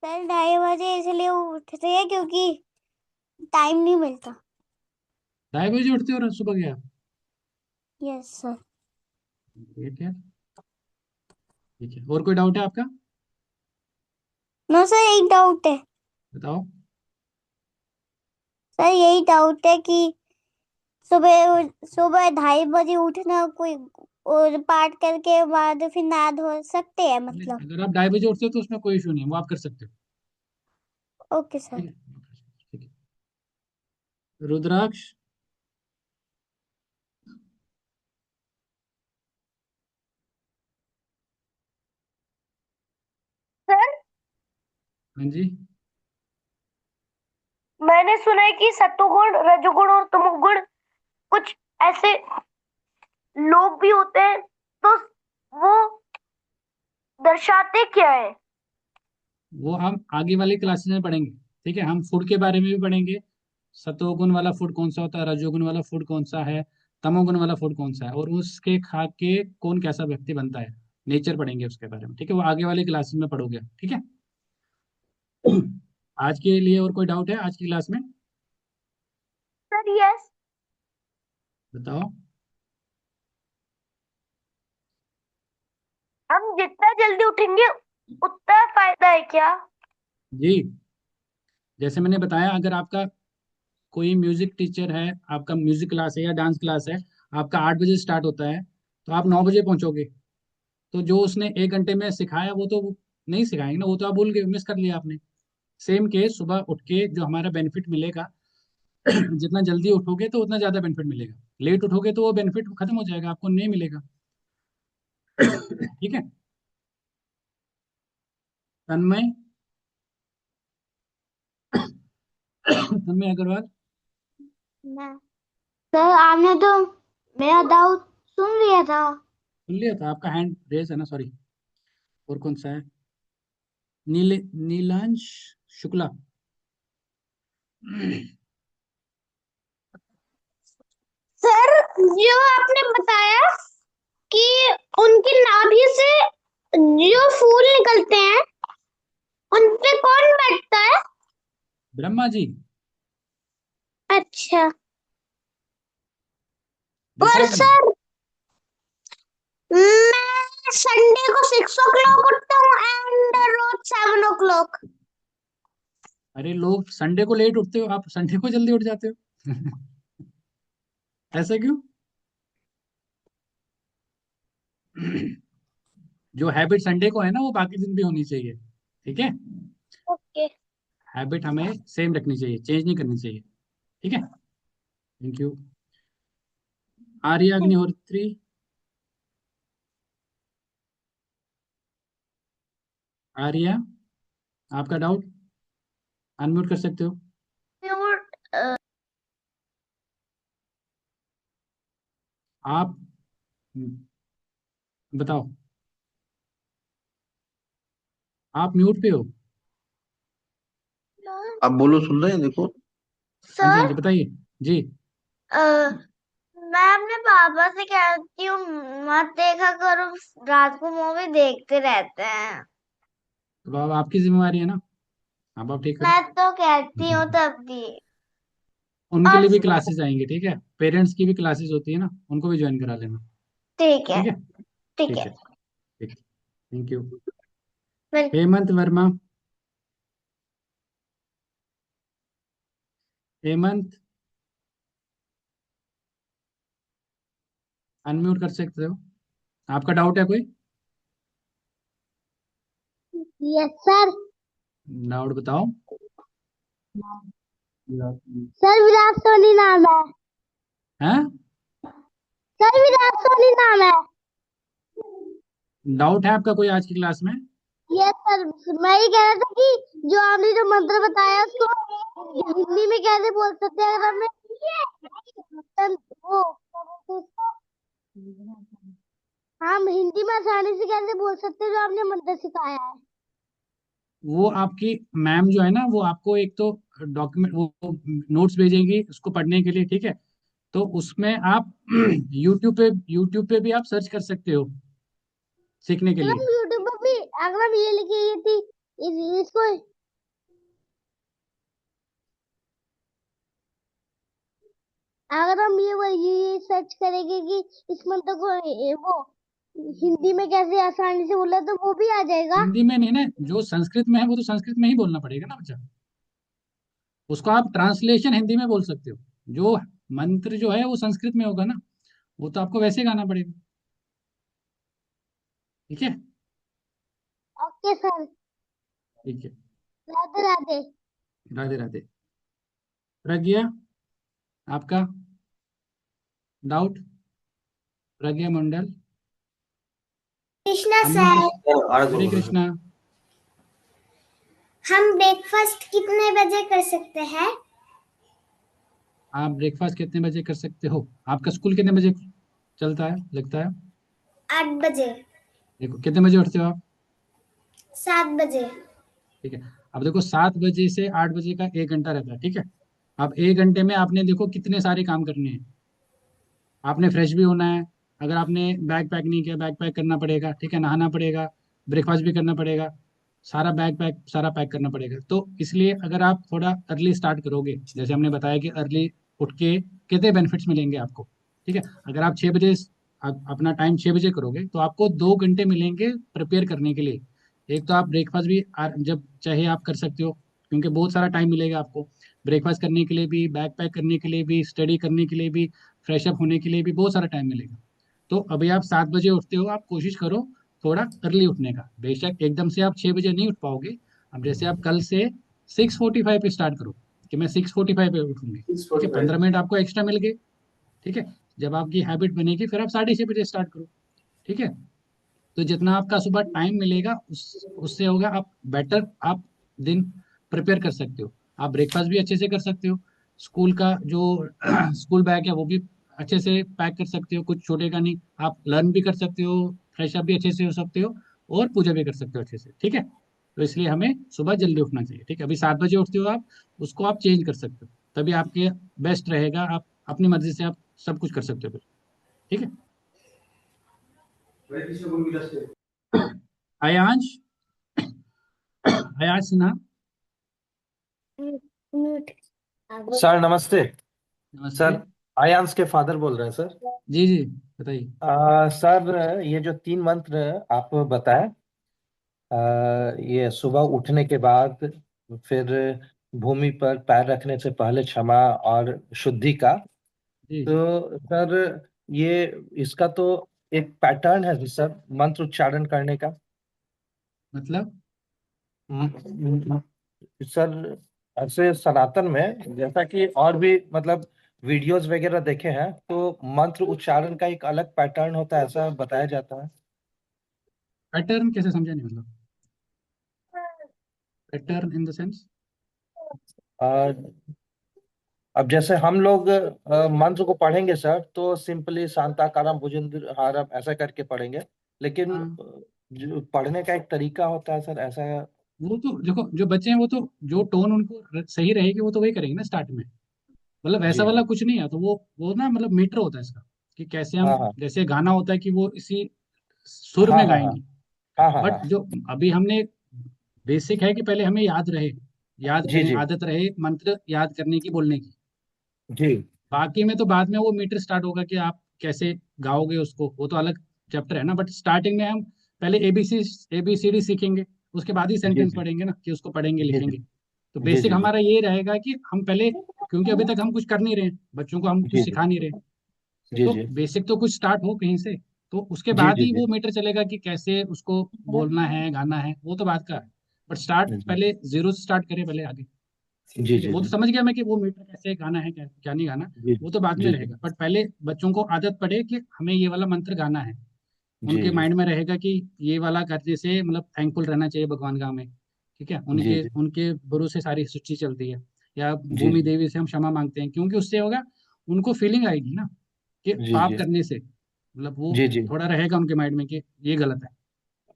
सर 2:30 बजे इसलिए उठते हैं क्योंकि टाइम नहीं मिलता। 2:30 बजे उठते हो सुबह के आप? Yes sir. ठीक है, ठीक है। और कोई डाउट है आपका? नो सर, एक डाउट है। बताओ। सर यही डाउट है कि सुबह सुबह 2:30 बजे उठना कोई और पाठ करके बाद फिर नहा धो सकते हैं मतलब? अगर आप 2:30 बजे उठते हो तो उसमें कोई इशू नहीं है, वो आप कर सकते हो। Okay sir. ठीक है, ठीक है। रुद्राक्ष। सर हाँ जी। मैंने सुना है कि सत्वगुण रजोगुण और तमोगुण कुछ ऐसे लोग भी होते हैं, तो वो दर्शाते क्या है? वो हम आगे वाली क्लासेस में पढ़ेंगे। ठीक है, हम फूड के बारे में भी पढ़ेंगे। सतोगुण वाला फूड कौन सा होता है, रजोगुण वाला फूड कौन सा है, तमोगुण वाला फूड कौन सा है, और उसके खा के कौन कैसा व्यक्ति बनता है। नेचर पढ़ेंगे उसके बारे में। ठीक है, वो आगे वाली क्लासेस में पढ़ोगे। ठीक है। आज के लिए और कोई डाउट है आज की क्लास में? सर यस, बताओ। हम जितना जल्दी उठेंगे उतना फायदा है क्या? जी, जैसे मैंने बताया, अगर आपका कोई म्यूजिक टीचर है, आपका म्यूजिक क्लास है या डांस क्लास है, आपका 8 बजे स्टार्ट होता है, तो आप 9 बजे पहुंचोगे। तो जो उसने 1 घंटे में सिखाया वो तो नहीं सिखाएंगे ना, वो तो आप भूल गए, मिस कर लिया आपने। सेम केस, सुबह उठ के जो हमारा बेनिफिट मिलेगा, जितना जल्दी उठोगे तो उतना ज्यादा बेनिफिट मिलेगा। लेट उठोगे तो वो बेनिफिट खत्म हो जाएगा, आपको नहीं मिलेगा। ठीक है। तन्मय। तन्मय अग्रवाल। मैं सर आपने तो मेरा डाउट सुन लिया था। सुन लिया था? आपका हैंड रेस है ना, सॉरी। और कौन सा है? नीलांश शुक्ला। सर जो आपने बताया कि उनकी नाभि से जो फूल निकलते हैं उन पे कौन बैठता है? ब्रह्मा जी। अच्छा। देखा और आपने? सर मैं संडे को 6 o'clock उठता हूँ एंड रोज 7 o'clock। अरे, लोग संडे को लेट उठते हो, आप संडे को जल्दी उठ जाते हो। ऐसा क्यों? जो हैबिट संडे को है ना, वो बाकी दिन भी होनी चाहिए। ठीक है। ओके। हैबिट हमें सेम रखनी चाहिए, चेंज नहीं करनी चाहिए। ठीक है। Thank you. आर्य अग्निहोत्री। आर्या, आपका डाउट अनम्यूट कर सकते हो। आप बताओ। आप म्यूट पे हो। आप बोलो, सुन रहे हैं, देखो। हाँ जी, हाँ सर जी, बताइए। जी। मैं अपने पापा से कहती हूँ मत देखा करो, रात को मूवी देखते रहते हैं। तो अब आपकी जिम्मेवारी है ना, अब आप ठीक करो। मैं तो कहती हूँ तब भी। उनके और लिए भी क्लासेस आएंगे। ठीक है, पेरेंट्स की भी क्लासेस होती है ना, उनको भी ज्वाइन करा लेना। ठीक है, ठीक है। ठीक ठीक है। है। ठीक। Thank you. Welcome. Hemant Verma. Hemant, unmute कर सकते हो। आपका डाउट है कोई? Yes sir. डाउट बताओ। सर विराट कोहली नाम है। हैं? सर विराट कोहली नाम है। डाउट है आपका कोई आज की क्लास में? यस सर, मैं ही कह रहा था कि जो आपने जो मंत्र बताया उसको हिंदी में कैसे बोल सकते हैं, अगर हमने वो क्या बोलते हैं उसको? हम हिंदी में आसानी से कैसे बोल सकते हैं जो आपने मंत्र सिखाया है? वो आपकी मैम जो है ना, वो आपको एक तो डॉक्यूमेंट, वो नोट्स भेजेंगी उसको पढ़ने के लिए, ठीक है? तो उसमें आप यूट्यूब पे भी आप सर्च कर सकते हो सीखने के अगर लिए। हम यूट्यूब पर भी, अगर हम ये लिखे ये थी इसको, अगर हम ये सर्च करेंगे कि इस मंत्र को वो हिंदी में कैसे आसानी से बोला तो वो भी आ जाएगा। हिंदी में नहीं ना, जो संस्कृत में है वो तो संस्कृत में ही बोलना पड़ेगा ना बच्चा। उसको आप ट्रांसलेशन हिंदी में बोल सकते हो। जो मंत्र जो है वो संस्कृत में होगा ना, वो तो आपको वैसे गाना पड़ेगा। ठीक है। Okay sir. ठीक है। राधे राधे। राधे राधे। प्रज्ञा, आपका डाउट? प्रज्ञा मंडल। कृष्णा अनम्यूट। सर, हरे कृष्णा। हम ब्रेकफास्ट कितने बजे कर सकते हैं? आप ब्रेकफास्ट कितने बजे कर सकते हो? आपका स्कूल कितने बजे चलता है लगता है? 8 बजे। देखो कितने बजे उठते हो आप? 7 बजे। ठीक है। अब देखो 7 बजे से 8 बजे का 1 घंटा रहता है, ठीक है? अब 1 घंटे में आपने देखो कितने सारे काम करने हैं। आपने फ्रेश भी होना है। अगर आपने बैग पैक नहीं किया, बैग पैक करना पड़ेगा, ठीक है? नहाना पड़ेगा, ब्रेकफास्ट भी करना पड़ेगा, सारा बैग पैक सारा पैक करना पड़ेगा। तो इसलिए अगर आप थोड़ा अर्ली स्टार्ट करोगे, जैसे हमने बताया कि अर्ली उठ के कितने बेनिफिट्स मिलेंगे आपको, ठीक है? अगर आप 6 बजे अपना टाइम 6 बजे करोगे तो आपको 2 घंटे मिलेंगे प्रिपेयर करने के लिए। एक तो आप ब्रेकफास्ट भी जब चाहे आप कर सकते हो, क्योंकि बहुत सारा टाइम मिलेगा आपको ब्रेकफास्ट करने के लिए भी, बैग पैक करने के लिए भी, स्टडी करने के लिए भी, फ्रेश अप होने के लिए भी बहुत सारा टाइम मिलेगा। तो अभी आप 7 बजे उठते हो, आप कोशिश करो थोड़ा अर्ली उठने का। बेशक एकदम से आप 6 बजे नहीं उठ पाओगे। अब जैसे आप कल से 6:45 पे स्टार्ट करो कि मैं 6:45 पे उठूंगी, ठीक है? 15 मिनट आपको एक्स्ट्रा मिल गए, ठीक है? जब आपकी हैबिट बनेगी फिर आप 6:30 बजे स्टार्ट करो, ठीक है? तो जितना आपका सुबह टाइम मिलेगा उससे होगा आप बेटर, आप दिन प्रिपेयर कर सकते हो। आप ब्रेकफास्ट भी अच्छे से कर सकते हो, स्कूल का जो स्कूल बैग है वो भी अच्छे से पैक कर सकते हो, कुछ छूटेगा नहीं। आप लर्न भी कर सकते हो, फ्रेश अप भी अच्छे से हो सकते हो, और पूजा भी कर सकते हो अच्छे से, ठीक है? तो इसलिए हमें सुबह जल्दी उठना चाहिए, ठीक है? अभी 7 बजे उठते हो आप, उसको आप चेंज कर सकते हो, तभी आपके बेस्ट रहेगा। आप अपनी मर्जी से आप सब कुछ कर सकते हो फिर, ठीक है? आयांश, आयांश सिन्हा। म्यूट। सर नमस्ते। नमस्ते। सर आयांश के फादर बोल रहे हैं सर। जी जी, बताइए। सर ये जो 3 मंत्र आप बताएं, ये सुबह उठने के बाद, फिर भूमि पर पैर रखने से पहले क्षमा और शुद्धि का, जी। तो सर ये इसका तो एक पैटर्न है सर मंत्र उच्चारण करने का। मतलब? म- सर ऐसे सनातन में जैसा कि और भी मतलब वीडियोस वगैरह देखे हैं तो मंत्र उच्चारण का एक अलग पैटर्न होता है ऐसा बताया जाता है। पैटर्न कैसे समझा नहीं, मतलब पैटर्न इन द सेंस? अ, अब जैसे हम लोग मंत्र को पढ़ेंगे सर तो सिंपली शांताकारम भुजंगहारम ऐसा करके पढ़ेंगे, लेकिन हाँ, जो पढ़ने का एक तरीका होता है सर ऐसा। वो तो देखो जो बच्चे हैं वो तो जो टोन उनको सही रहेगी वो तो वही करेंगे ना स्टार्ट में। मतलब ऐसा जी वाला जी। कुछ नहीं है, तो वो ना मतलब मीटर होता है इसका, कि कैसे हम, हाँ हाँ जैसे गाना होता है कि वो इसी सुर हाँ में हाँ हाँ गाएंगे। हाँ हाँ बट हाँ। जो अभी हमने बेसिक है कि पहले हमें याद रहे, याद जी करें, जी आदत रहे मंत्र याद करने की, बोलने की। जी बाकी में तो बाद में वो मीटर स्टार्ट होगा कि आप कैसे गाओगे उसको, वो तो अलग चैप्टर है ना। बट स्टार्टिंग में हम पहले एबीसीडी सीखेंगे, उसके बाद ही जी सेंटेंस जी पढ़ेंगे ना, कि उसको पढ़ेंगे जी लिखेंगे। तो जी बेसिक जी जी हमारा ये रहेगा कि हम पहले, क्योंकि अभी तक हम कुछ कर नहीं रहे हैं, बच्चों को हम कुछ जी जी सिखा नहीं रहे, जी तो जी बेसिक तो कुछ स्टार्ट हो कहीं से। तो उसके जी बाद जी ही जी वो मीटर चलेगा कि कैसे उसको बोलना है, गाना है, वो तो बात का है। बट स्टार्ट जी पहले जीरो से स्टार्ट करें पहले आगे। जी जी वो तो जी समझ गया मैं कि वो मीटर कैसे गाना है, क्या क्या नहीं गाना, जी वो तो बाद में जी जी रहेगा। बट पहले बच्चों को आदत पड़े कि हमें ये वाला मंत्र गाना है। जी उनके जी माइंड में रहेगा कि ये वाला करने से मतलब थैंकफुल रहना चाहिए भगवान का हमें। ठीक है, जी उनके जी उनके भरोसे सारी सृष्टि चलती है। या जी भूमि देवी से हम क्षमा मांगते हैं, क्योंकि उससे होगा, उनको फीलिंग आएगी ना कि जी पाप जी करने से, मतलब वो जी जी थोड़ा रहेगा उनके माइंड में कि ये गलत है।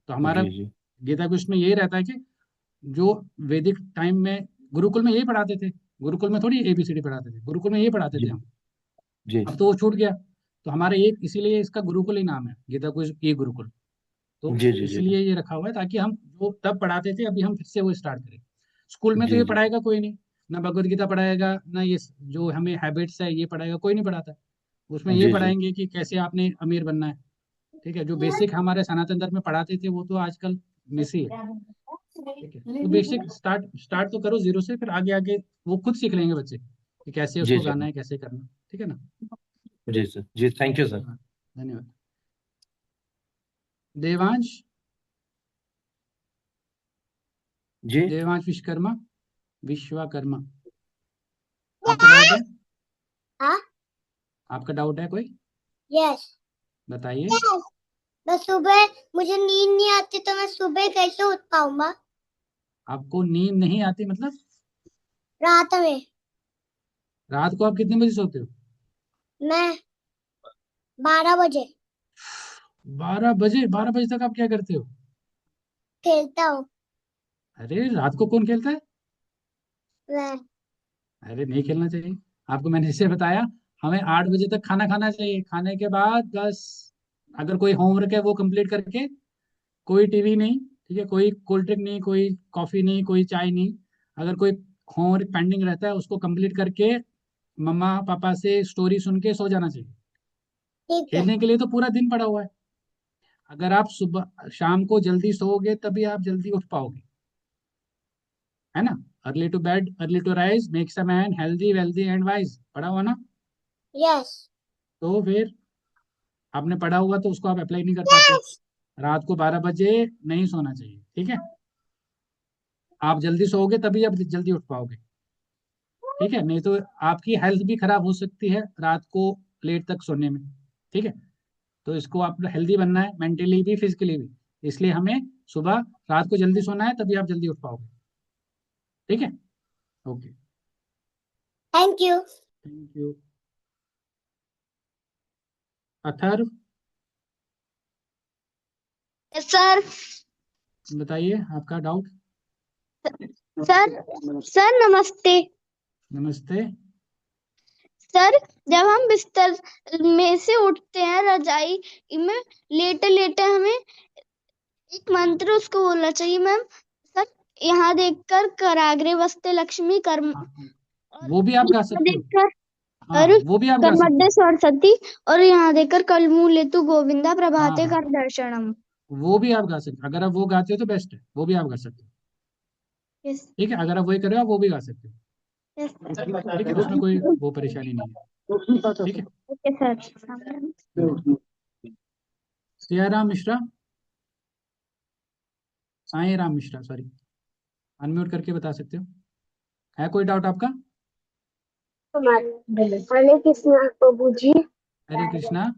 तो हमारा जी जी गीता कुश में यही रहता है कि जो वैदिक टाइम में गुरुकुल में यही पढ़ाते थे, गुरुकुल में थोड़ी एबीसीडी पढ़ाते थे, गुरुकुल में यही पढ़ाते थे जी हम। जी अब तो वो छूट गया। तो हमारा एक इसीलिए इसका गुरुकुल ही नाम है, गीता कुश ई गुरुकुल। तो जी जी जी इसलिए ये रखा हुआ है ताकि हम जो तब पढ़ाते थे अभी हम फिर से वो स्टार्ट करें। स्कूल में तो जी ये जी पढ़ाएगा कोई नहीं, ना भगवत गीता पढ़ाएगा, ना ये जो हमें हैबिट्स है ये पढ़ाएगा, कोई नहीं पढ़ाता। उसमें ये जी जी पढ़ाएंगे कि कैसे आपने अमीर बनना है। ठीक है, जो बेसिक हमारे सनातन धर्म में पढ़ाते थे वो तो आजकल मिस ही है। ठीक है, तो बेसिक स्टार्ट स्टार्ट तो करो जीरो से, फिर आगे आगे वो खुद सीख लेंगे बच्चे कि कैसे जी उसको जी गाना है, कैसे करना। ठीक है ना। जी सर जी, थैंक यू सर। धन्यवाद। धन्यवाद। देवांश। जी देवांश विश्वकर्मा। विश्वकर्मा। आपको डाउट है? हाँ। आपका डाउट है कोई? यस। बताइए। यस। मैं सुबह, मुझे नींद नहीं आती तो मैं सुबह कैसे उठ पाऊंगा? आपको नींद नहीं आती मतलब? रात में। रात को आप कितने बजे सोते हो? मैं 12 बजे। 12 बजे? 12 बजे तक आप क्या करते हो? खेलता हूँ। अरे रात को कौन खेलता है? मैं। अरे नहीं खेलना चाहिए। आपको मैंने जैसे बताया, हमें 8 बजे तक खाना खाना चाहिए, खाने के बाद बस अगर कोई होमवर्क है वो कंप्लीट करके, कोई टीवी नहीं, ठीक है, कोई कोल्ड ड्रिंक नहीं, कोई कॉफी नहीं, कोई चाय नहीं। अगर कोई होमवर्क पेंडिंग रहता है उसको कंप्लीट करके मम्मा पापा से स्टोरी सुन के सो जाना चाहिए। ठीक है। खेलने के लिए तो पूरा दिन पड़ा हुआ है। अगर आप सुबह शाम को जल्दी सोओगे तभी आप जल्दी उठ पाओगे, है ना। Early to bed early to rise makes a man healthy wealthy and wise, पढ़ा हुआ ना। यस। तो फिर आपने पढ़ा हुआ तो उसको आप अप्लाई नहीं कर पाते। यस। रात को 12 बजे नहीं सोना चाहिए, ठीक है। आप जल्दी सोओगे तभी आप जल्दी उठ पाओगे। ठीक है, नहीं तो आपकी हेल्थ भी खराब हो सकती है रात को लेट तक सोने में। ठीक है, तो इसको आप हेल्दी बनना है, मेंटली भी फिजिकली भी। इसलिए हमें सुबह रात को जल्दी सोना है, तभी आप जल्दी उठ पाओगे। ठीक है। Okay. Thank you. Thank you. Atharva. Sir. बताइए आपका डाउट। सर। सर नमस्ते। नमस्ते। सर, जब हम बिस्तर में से उठते हैं रजाई में, लेटे लेटे हमें एक मंत्र उसको बोलना चाहिए मैम। सर, यहाँ देखकर कराग्रे वस्ते लक्ष्मी कर्म, हाँ, और वो भी आप गा यहाँ सकते हो। देखकर हाँ, और वो भी आप गा सकते कर्मड्डे हो। सरस्वती, और यहाँ देखकर कलमूले तू गोविंदा हाँ प्रभाते हाँ, कर दर्शनम। वो भी आप गा सकते हो। अगर आप वो गाते हो तो बेस्ट है, वो भी आप गा सकते हो। यस। ठीक है, अगर आप वही कर रहे हो आप वो भी गा सकते हो। यस। ठीक है, उसमें कोई वो परेशानी नहीं है। ठीक है। Okay sir. Welcome. Siyaram Mishra. Sai Ram Mishra, sorry. Unmute करके बता सकते हो। है कोई डाउट आपका? हरे कृष्णा प्रभु जी। हरे कृष्णा।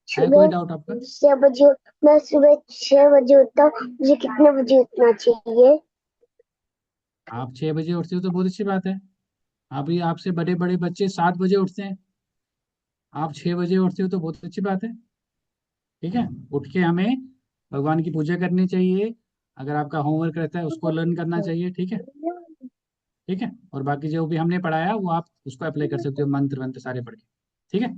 है कोई सुबह डाउट आपका? 6 बजे, मैं सुबह 6 बजे उठता हूँ, मुझे कितने बजे उठना चाहिए? आप 6 बजे उठते हो तो बहुत अच्छी बात है। अभी आपसे बड़े बड़े बच्चे 7 बजे उठते हैं, आप 6 बजे उठते हो तो बहुत अच्छी बात है। ठीक है, उठ के हमें भगवान की पूजा करनी चाहिए। अगर आपका होमवर्क रहता है उसको लर्न करना चाहिए। ठीक है। ठीक है, और बाकी जो भी हमने पढ़ाया वो आप उसको अप्लाई कर सकते हो, मंत्र वंत्र सारे पढ़ के। ठीक है,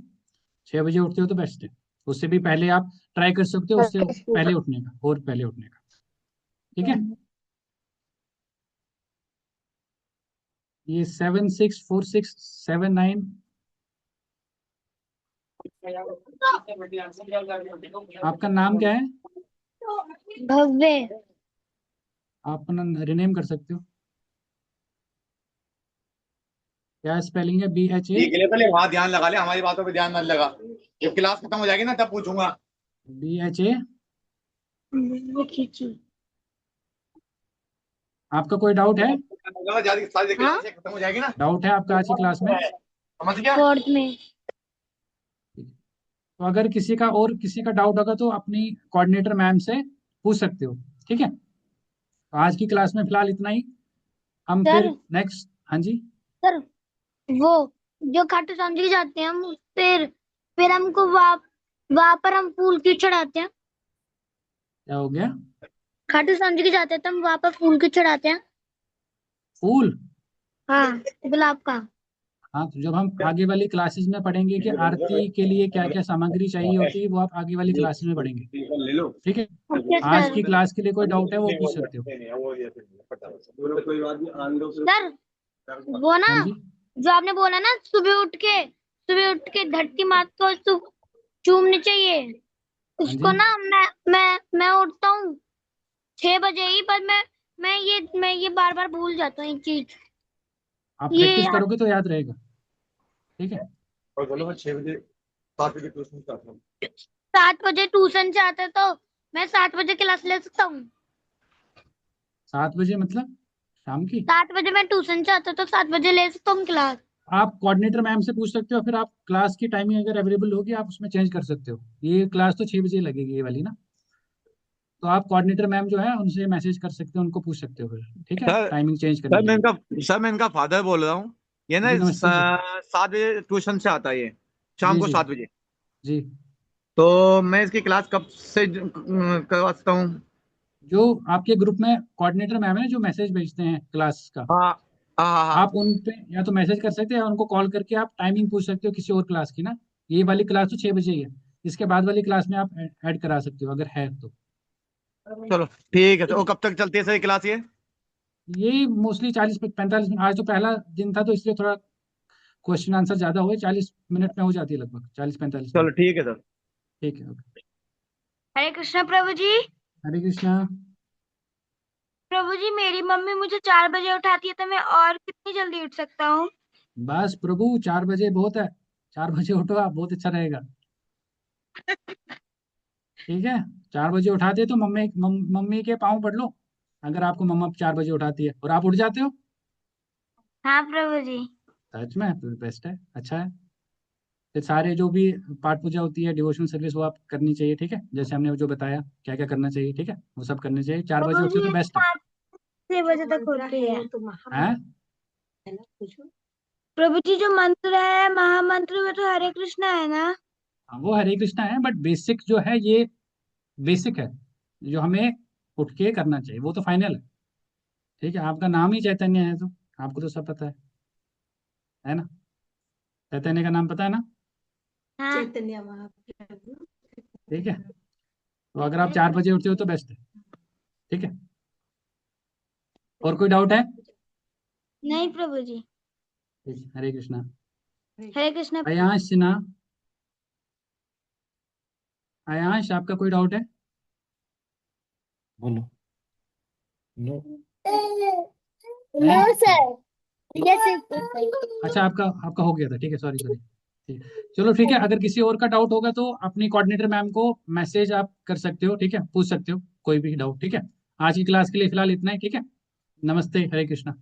6 बजे उठते हो तो बेस्ट है। उससे भी पहले आप ट्राई कर सकते हो, उससे पहले उठने का, और पहले उठने का। ठीक है। ये 764679। आपका नाम क्या है? भव्य। आप अपना रिनेम कर सकते हो। क्या स्पेलिंग है? BHA। ठीक है पहले वहां ध्यान लगा ले, हमारी बातों पे ध्यान मत लगा। जब क्लास खत्म हो जाएगी ना तब पूछूंगा। BHA। आपका कोई डाउट है? सारी क्लास खत्म हो जाएगी ना। डाउट है आपका आज की क्लास में? समझ गया? फोर्थ में। तो अगर किसी का डाउट होगा तो अपनी कोऑर्डिनेटर मैम से पूछ सकते हो, ठीक है? तो आज की क्लास में फिलहाल इतना ही। हम सर फिर नेक्स्ट, हाँ जी, सर वो जो खाटू श्याम जी के जाते हैं हम, फिर हमको वहां पर हम फूल क्यों चढ़ाते हैं? क्या हो गया? खाटू श्याम जी के जाते हैं तो हम वहां पर फूल क्यों चढ़ाते हैं? फूल? हाँ, गुलाब का। हाँ, तो जब हम आगे वाली क्लासेस में पढ़ेंगे कि आरती के लिए क्या क्या सामग्री चाहिए होती है, वो आप आगे वाली क्लासेस में पढ़ेंगे, ले लो। ठीक है? ओके आज सर। की क्लास के लिए कोई डाउट है वो पूछ सकते हो। सर वो ना, हाँ जी, जो आपने बोला ना सुबह उठ के धरती माता को चूमनी चाहिए, हाँ उसको जी, ना मैं उठता हूँ 6 बजे ही, पर मैं ये बार बार भूल जाता हूँ एक चीज। आप ये प्रैक्टिस करोगे तो याद रहेगा, ठीक है? और बोलो मैं 6 बजे 7 बजे ट्यूशन starts हूँ। 7 बजे ट्यूशन से आता तो मैं 7 बजे क्लास ले सकता हूँ। 7 बजे मतलब शाम की? 7 बजे मैं ट्यूशन से आता तो 7 बजे ले सकता हूँ क्लास। आप कोऑर्डिनेटर मैम से पूछ सकते हो, फिर आप क्लास की टाइमिंग अगर अवेलेबल होगी आप उसमें चेंज कर सकते हो। ये क्लास तो 6 बजे लगेगी ये वाली ना, तो आप कोऑर्डिनेटर मैम जो है उनसे मैसेज कर सकते हो, उनको पूछ सकते हो फिर, ठीक है, सर टाइमिंग चेंज करने सर के मैं लिए। इनका फादर बोल रहा हूँ। ये ना जी नमस्ते जी। 7 बजे ट्यूशन से आता है ये, शाम जी को जी 7 बजे। जी। तो मैं इसकी क्लास कब से करवा सकता हूँ? जो आपके ग्रुप में कोऑर्डिनेटर मैम है जो मैसेज भेजते हैं क्लास का, हाँ हाँ हाँ आप हाँ। उन पे या तो मैसेज कर सकते हैं या उनको कॉल करके आप टाइमिंग पूछ सकते हो किसी और क्लास की ना। ये वाली क्लास तो 6 बजे ही है, इसके बाद वाली क्लास में आप ऐड करा सकते हो अगर है तो। चलो ठीक है। तो वो कब तक चलती है सर ये क्लास ये? ये मोस्टली 40 45 मिनट, आज तो पहला दिन था तो इसलिए थोड़ा क्वेश्चन आंसर ज्यादा हुए, 40 मिनट में हो जाती है, लगभग 40 45 मिनट। चलो ठीक है सर। ठीक है, ओके। हरे कृष्णा प्रभु जी। हरे कृष्णा। प्रभु जी, मेरी मम्मी मुझे 4 बजे उठाती है तो मैं और कितनी जल्दी उठ सकता हूँ? बस प्रभु 4 बजे बहुत है, 4 बजे उठो आप, बहुत अच्छा रहेगा, ठीक है? 4 बजे उठाते तो मम्मी के पाँव पड़ लो, अगर आपको मम्मा 4 बजे उठाती है और आप उठ जाते हो। हाँ प्रभु जी। सच में तो बेस्ट है, अच्छा है। फिर सारे जो भी पाठ पूजा होती है, डिवोशनल सर्विस, वो आप करनी चाहिए, ठीक है? जैसे हमने वो जो बताया क्या क्या करना चाहिए, ठीक है, वो सब करने चाहिए। 4 बजे प्रभु उठते हो जी तो ये बेस्ट है। 5 6 बजे तक होती है। हैं? प्रभु जी जो मंत्र है महामंत्र, वो तो हरे कृष्णा है ना? हाँ, वो हरे कृष्णा है, बट बेसिक जो है ये बेसिक है, जो हमें उठ के करना चाहिए, वो तो फाइनल है, ठीक है? आपका नाम ही चैतन्य है तो आपको तो सब पता है ना? चैतन्य का नाम पता है ना? हाँ। ठीक है, तो अगर आप 4 बजे उठते हो तो बेस्ट है, ठीक है? और कोई डाउट है? नहीं प्रभु जी। ठीक है, हरे कृष्णा। हरे कृष्णा। अयांश सिन्हा, अयांश आपका कोई डाउट है? बोलो। नो। नहीं? No sir. यस। अच्छा, आपका आपका हो गया था, ठीक है, सॉरी सॉरी। ठीक है, चलो ठीक है, अगर किसी और का डाउट होगा तो अपनी कोऑर्डिनेटर मैम को मैसेज आप कर सकते हो, ठीक है, पूछ सकते हो कोई भी डाउट, ठीक है? आज की क्लास के लिए फिलहाल इतना ही, ठीक है? नमस्ते, हरे कृष्णा।